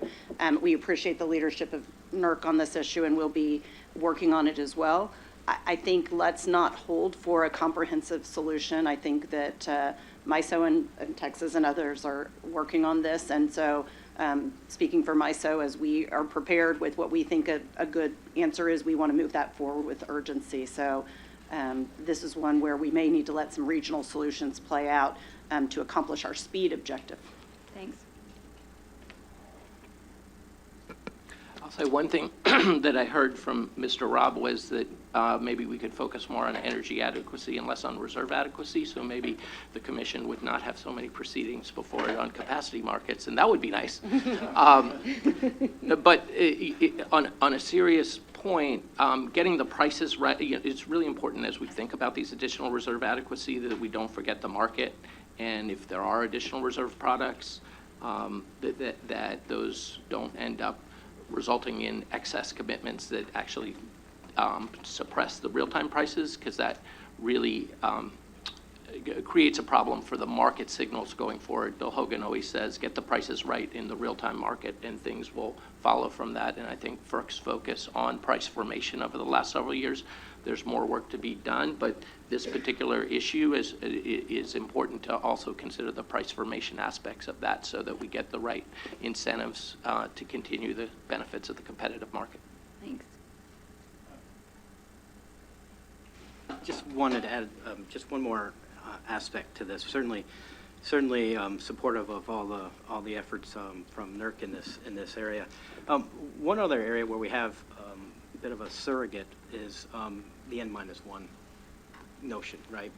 we appreciate the leadership of NERC on this issue, and we'll be working on it as well. I think let's not hold for a comprehensive solution. I think that MISO and Texas and others are working on this, and so speaking for MISO, as we are prepared with what we think a good answer is, we want to move that forward with urgency. So this is one where we may need to let some regional solutions play out to accomplish our speed objective. Thanks. I'll say one thing that I heard from Mr. Rob was that maybe we could focus more on energy adequacy and less on reserve adequacy, so maybe the commission would not have so many proceedings before it on capacity markets, and that would be nice. But on a serious point, getting the prices right, it's really important as we think about these additional reserve adequacy that we don't forget the market, and if there are additional reserve products, that those don't end up resulting in excess commitments that actually suppress the real-time prices, because that really creates a problem for the market signals going forward. Bill Hogan always says, get the prices right in the real-time market and things will follow from that. And I think FERC's focus on price formation over the last several years, there's more work to be done, but this particular issue is important to also consider the price formation aspects of that so that we get the right incentives to continue the benefits of the competitive market. Thanks. Just wanted to add just one more aspect to this. Certainly supportive of all the efforts from NERC in this area. One other area where we have a bit of a surrogate is the N-1 notion, right?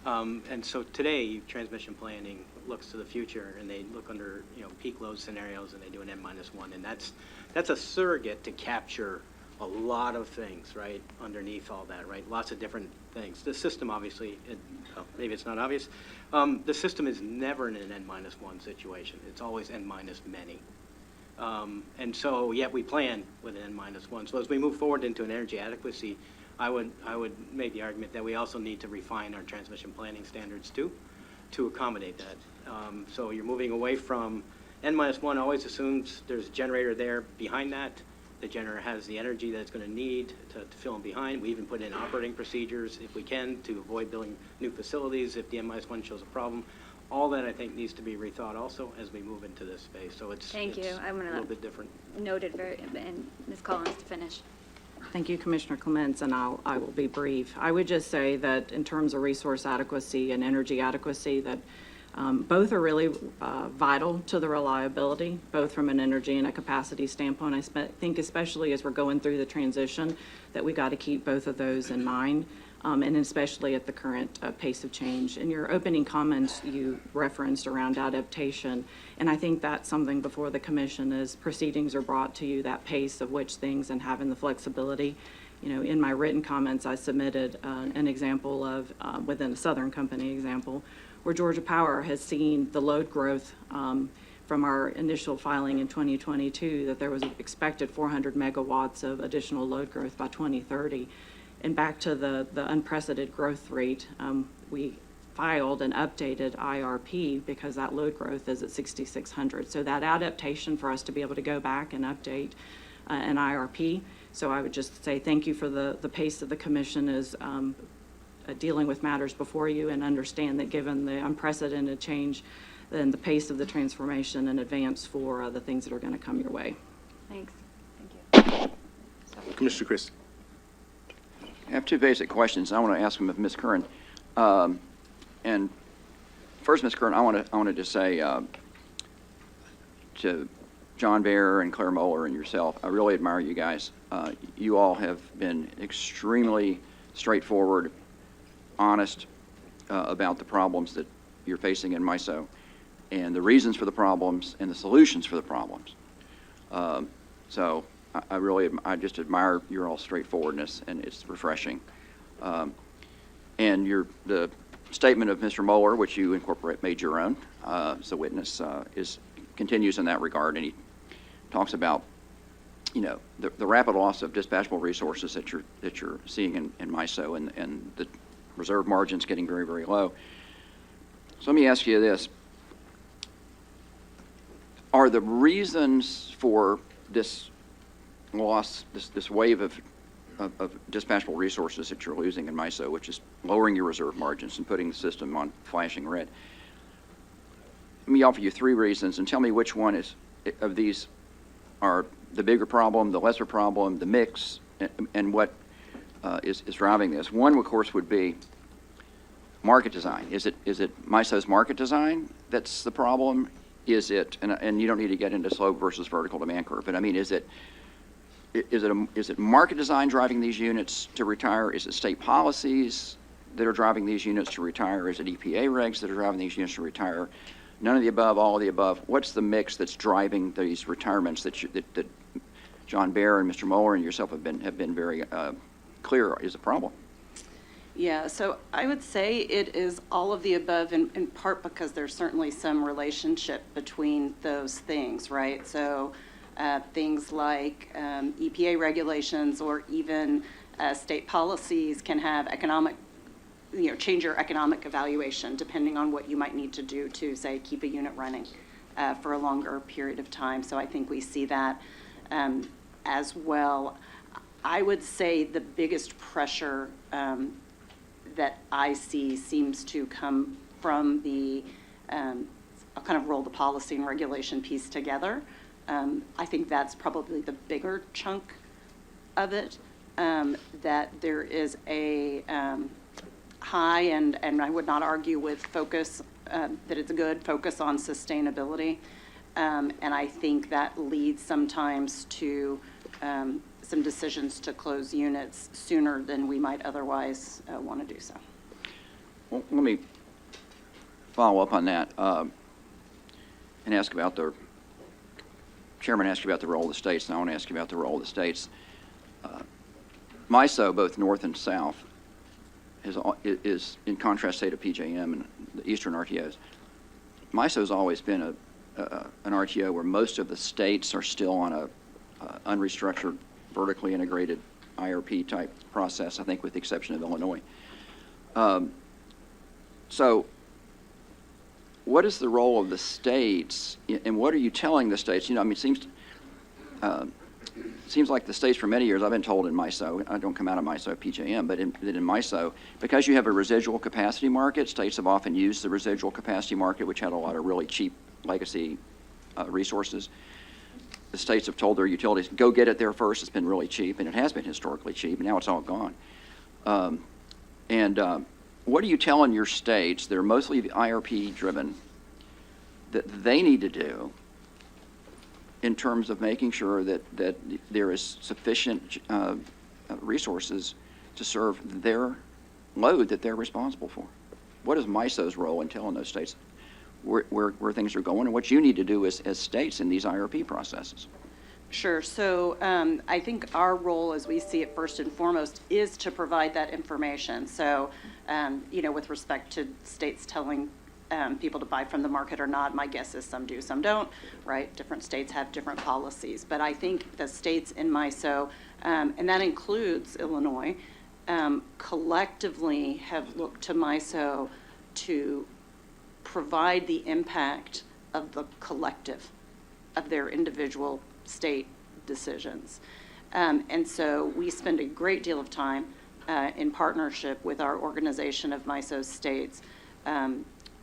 And so today, transmission planning looks to the future, and they look under peak load scenarios, and they do an N-1, and that's a surrogate to capture a lot of things, right, underneath all that, right? Lots of different things. The system, obviously, maybe it's not obvious, the system is never in an N-1 situation. It's always N-many. And so, yet we plan with an N-1. So as we move forward into an energy adequacy, I would make the argument that we also need to refine our transmission planning standards too, to accommodate that. So you're moving away from N-1 always assumes there's a generator there behind that. The generator has the energy that it's going to need to fill in behind. We even put in operating procedures, if we can, to avoid building new facilities if the N-1 shows a problem. All that, I think, needs to be rethought also as we move into this space. So it's Thank you. I'm a going little bit different. Noted and Ms. Collins to finish. Thank you, Commissioner Clements, and I will be brief. I would just say that in terms of resource adequacy and energy adequacy, that both are really vital to the reliability, both from an energy and a capacity standpoint. I think especially as we're going through the transition that we got to keep both of those in mind, and especially at the current pace of change. In your opening comments, you referenced around adaptation, and I think that's something before the commission as proceedings are brought to you, that pace of which things and having the flexibility. In my written comments, I submitted an example of, within a Southern Company example, where Georgia Power has seen the load growth from our initial filing in 2022, that there was expected 400 megawatts of additional load growth by 2030. And back to the unprecedented growth rate, we filed an updated IRP because that load growth is at 6,600. So that adaptation for us to be able to go back and update an IRP. So I would just say thank you for the pace that the commission is dealing with matters before you, and understand that given the unprecedented change, then the pace of the transformation in advance for the things that are going to come your way. Thanks. Thank you. Commissioner Chris. I have two basic questions. I want to ask them of Ms. Curran. And first, Ms. Curran, I want to just say to John Bear and Claire Moeller and yourself, I really admire you guys. You all have been extremely straightforward, honest about the problems that you're facing in MISO, and the reasons for the problems and the solutions for the problems. So I just admire your all straightforwardness, and it's refreshing. And the statement of Mr. Moeller, which you made your own as a witness, continues in that regard, and he talks about the rapid loss of dispatchable resources that you're seeing in MISO, and the reserve margins getting very, very low. So let me ask you this. Are the reasons for this loss, this wave of dispatchable resources that you're losing in MISO, which is lowering your reserve margins and putting the system on flashing red? Let me offer you three reasons and tell me which one of these are the bigger problem, the lesser problem, the mix, and what is driving this. One, of course, would be market design. Is it MISO's market design that's the problem? Is it, and you don't need to get into slope versus vertical demand curve, but I mean, is it market design driving these units to retire? Is it state policies that are driving these units to retire? Is it EPA regs that are driving these units to retire? None of the above, all of the above. What's the mix that's driving these retirements that John Baer and Mr. Moeller and yourself have been very clear is a problem? Yeah, so I would say it is all of the above in part because there's certainly some relationship between those things, right? So things like EPA regulations or even state policies can have economic, change your economic evaluation depending on what you might need to do to, say, keep a unit running for a longer period of time. So I think we see that as well. I would say the biggest pressure that I see seems to come from the, I'll kind of roll the policy and regulation piece together. I think that's probably the bigger chunk of it, that there is a high, and I would not argue with focus, that it's a good focus on sustainability. And I think that leads sometimes to some decisions to close units sooner than we might otherwise want to do so. Well, let me follow up on that and ask about the Chairman asked you about the role of the states, and I want to ask you about the role of the states. MISO, both north and south, is in contrast, say, to PJM and the eastern RTOs. MISO has always been an RTO where most of the states are still on a unrestructured, vertically integrated IRP type process, I think with the exception of Illinois. So what is the role of the states, and what are you telling the states? It seems like the states for many years, I've been told in MISO, I don't come out of MISO at PJM, but in MISO, because you have a residual capacity market, states have often used the residual capacity market, which had a lot of really cheap legacy resources. The states have told their utilities, go get it there first. It's been really cheap, and it has been historically cheap, and now it's all gone. What are you telling your states, they're mostly IRP driven, that they need to do in terms of making sure that there is sufficient resources to serve their load that they're responsible for? What is MISO's role in telling those states where things are going and what you need to do as states in these IRP processes? Sure. So I think our role, as we see it first and foremost, is to provide that information. So, with respect to states telling people to buy from the market or not, my guess is some do, some don't, right? Different states have different policies. But I think the states in MISO, and that includes Illinois, collectively have looked to MISO to provide the impact of the collective of their individual state decisions. And so we spend a great deal of time in partnership with our organization of MISO states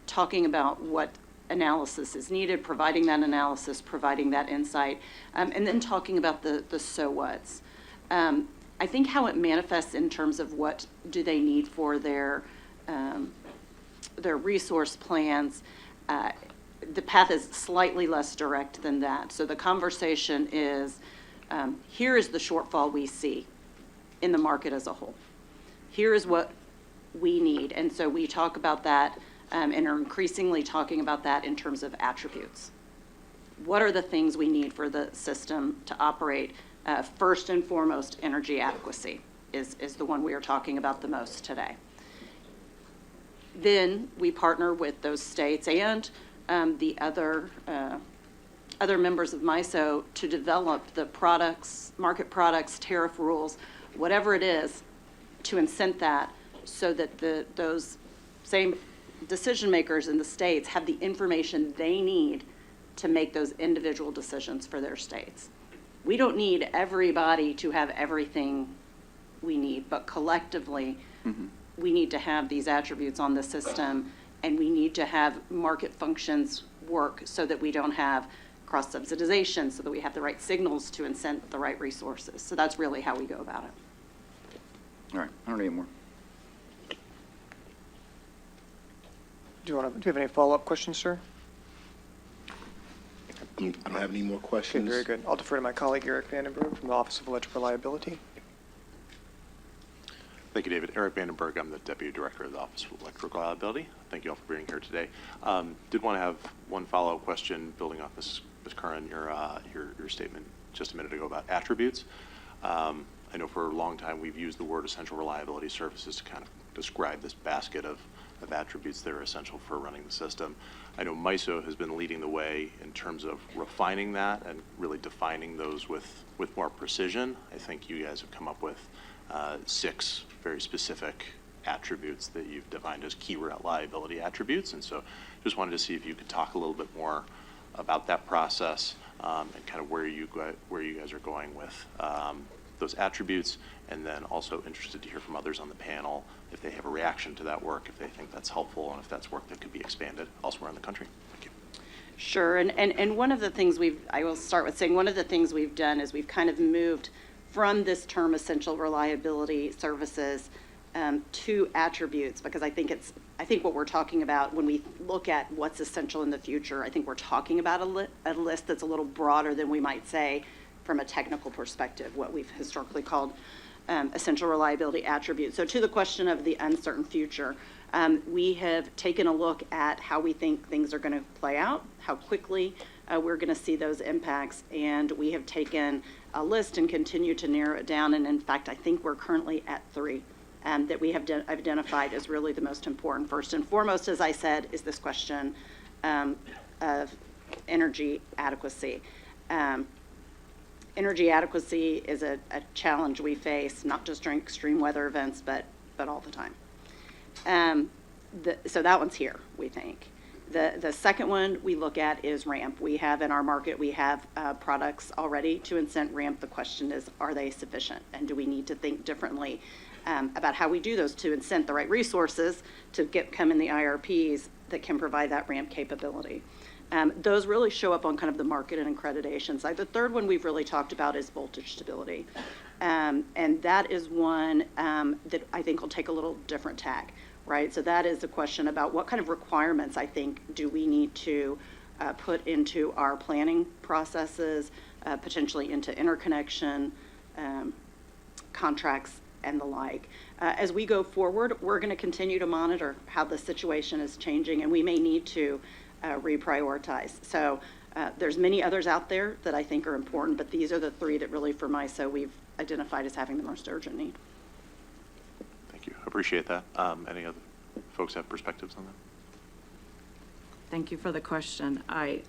talking about what analysis is needed, providing that analysis, providing that insight, and then talking about the so whats. I think how it manifests in terms of what do they need for their resource plans, the path is slightly less direct than that. So the conversation is, here is the shortfall we see in the market as a whole. Here is what we need. And so we talk about that and are increasingly talking about that in terms of attributes. What are the things we need for the system to operate? First and foremost, energy adequacy is the one we are talking about the most today. Then we partner with those states and the other members of MISO to develop the products, market products, tariff rules, whatever it is, to incent that so that those same decision makers in the states have the information they need to make those individual decisions for their states. We don't need everybody to have everything we need, but collectively, we need to have these attributes on the system, and we need to have market functions work so that we don't have cross-subsidization, so that we have the right signals to incent the right resources. So that's really how we go about it. All right, I don't need more. Do you have any follow-up questions, sir? I don't have any more Okay, questions. very good. I'll defer to my colleague Eric Vandenberg from the Office of Electric Reliability. Thank you, David. Eric Vandenberg. I'm the Deputy Director of the Office of Electric Reliability. Thank you all for being here today. Did want to have one follow-up question building off Ms. Curran, your statement just a minute ago about attributes. I know for a long time we've used the word essential reliability services to kind of describe this basket of attributes that are essential for running the system. I know MISO has been leading the way in terms of refining that and really defining those with more precision. I think you guys have come up with 6 very specific attributes that you've defined as key reliability attributes. And so just wanted to see if you could talk a little bit more about that process and kind of where you guys are going with those attributes, and then also interested to hear from others on the panel if they have a reaction to that work, if they think that's helpful, and if that's work that could be expanded elsewhere in the country. Thank you. Sure, and one of the things I will start with saying, one of the things we've done is we've kind of moved from this term essential reliability services to attributes, because I think what we're talking about when we look at what's essential in the future, I think we're talking about a list that's a little broader than we might say from a technical perspective, what we've historically called essential reliability attributes. So to the question of the uncertain future, we have taken a look at how we think things are going to play out, how quickly we're going to see those impacts, and we have taken a list and continue to narrow it down. And in fact, I think we're currently at 3 that we have identified as really the most important. First and foremost, as I said, is this question of energy adequacy. Energy adequacy is a challenge we face, not just during extreme weather events, but all the time. So that one's here, we think. The second one we look at is ramp. We have in our market, we have products already to incent ramp. The question is, are they sufficient? And do we need to think differently about how we do those to incent the right resources to come in the IRPs that can provide that ramp capability? Those really show up on kind of the market and accreditation side. The third one we've really talked about is voltage stability. And that is one that I think will take a little different tack, right? So that is a question about what kind of requirements, I think, do we need to put into our planning processes, potentially into interconnection, contracts, and the like. As we go forward, we're going to continue to monitor how the situation is changing, and we may need to reprioritize. So there's many others out there that I think are important, but these are the 3 that really for MISO we've identified as having the most urgent need. Thank you. Appreciate that. Any other folks have perspectives on that? Thank you for the question. I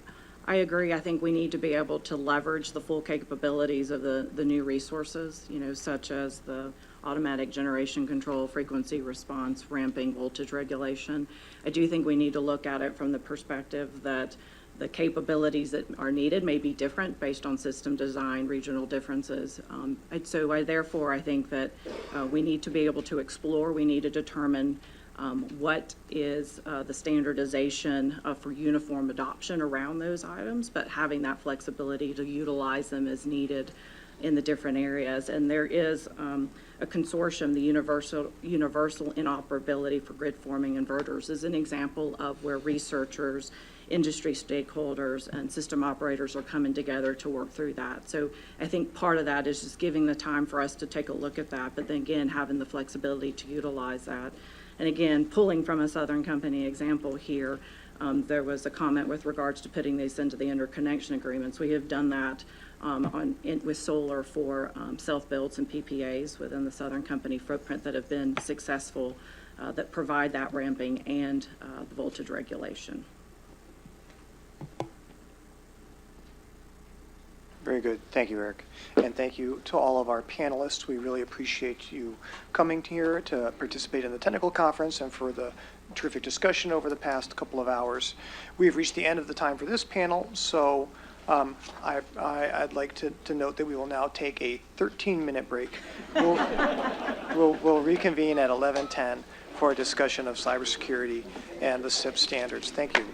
agree. I think we need to be able to leverage the full capabilities of the new resources, such as the automatic generation control, frequency response, ramping, voltage regulation. I do think we need to look at it from the perspective that the capabilities that are needed may be different based on system design, regional differences. Therefore, I think that we need to be able to explore, we need to determine what is the standardization for uniform adoption around those items, but having that flexibility to utilize them as needed in the different areas. And there is a consortium, the Universal Inoperability for Grid Forming Inverters is an example of where researchers, industry stakeholders, and system operators are coming together to work through that. So I think part of that is just giving the time for us to take a look at that, but then again, having the flexibility to utilize that. And again, pulling from a Southern Company example here, there was a comment with regards to putting these into the interconnection agreements. We have done that with solar for self-builds and PPAs within the Southern Company footprint that have been successful, that provide that ramping and the voltage regulation. Very good. Thank you, Eric. And thank you to all of our panelists. We really appreciate you coming here to participate in the technical conference and for the terrific discussion over the past couple of hours. We've reached the end of the time for this panel, so I'd like to note that we will now take a 13-minute break. We'll reconvene at 11:10 for a discussion of cybersecurity and the SIP standards. Thank you.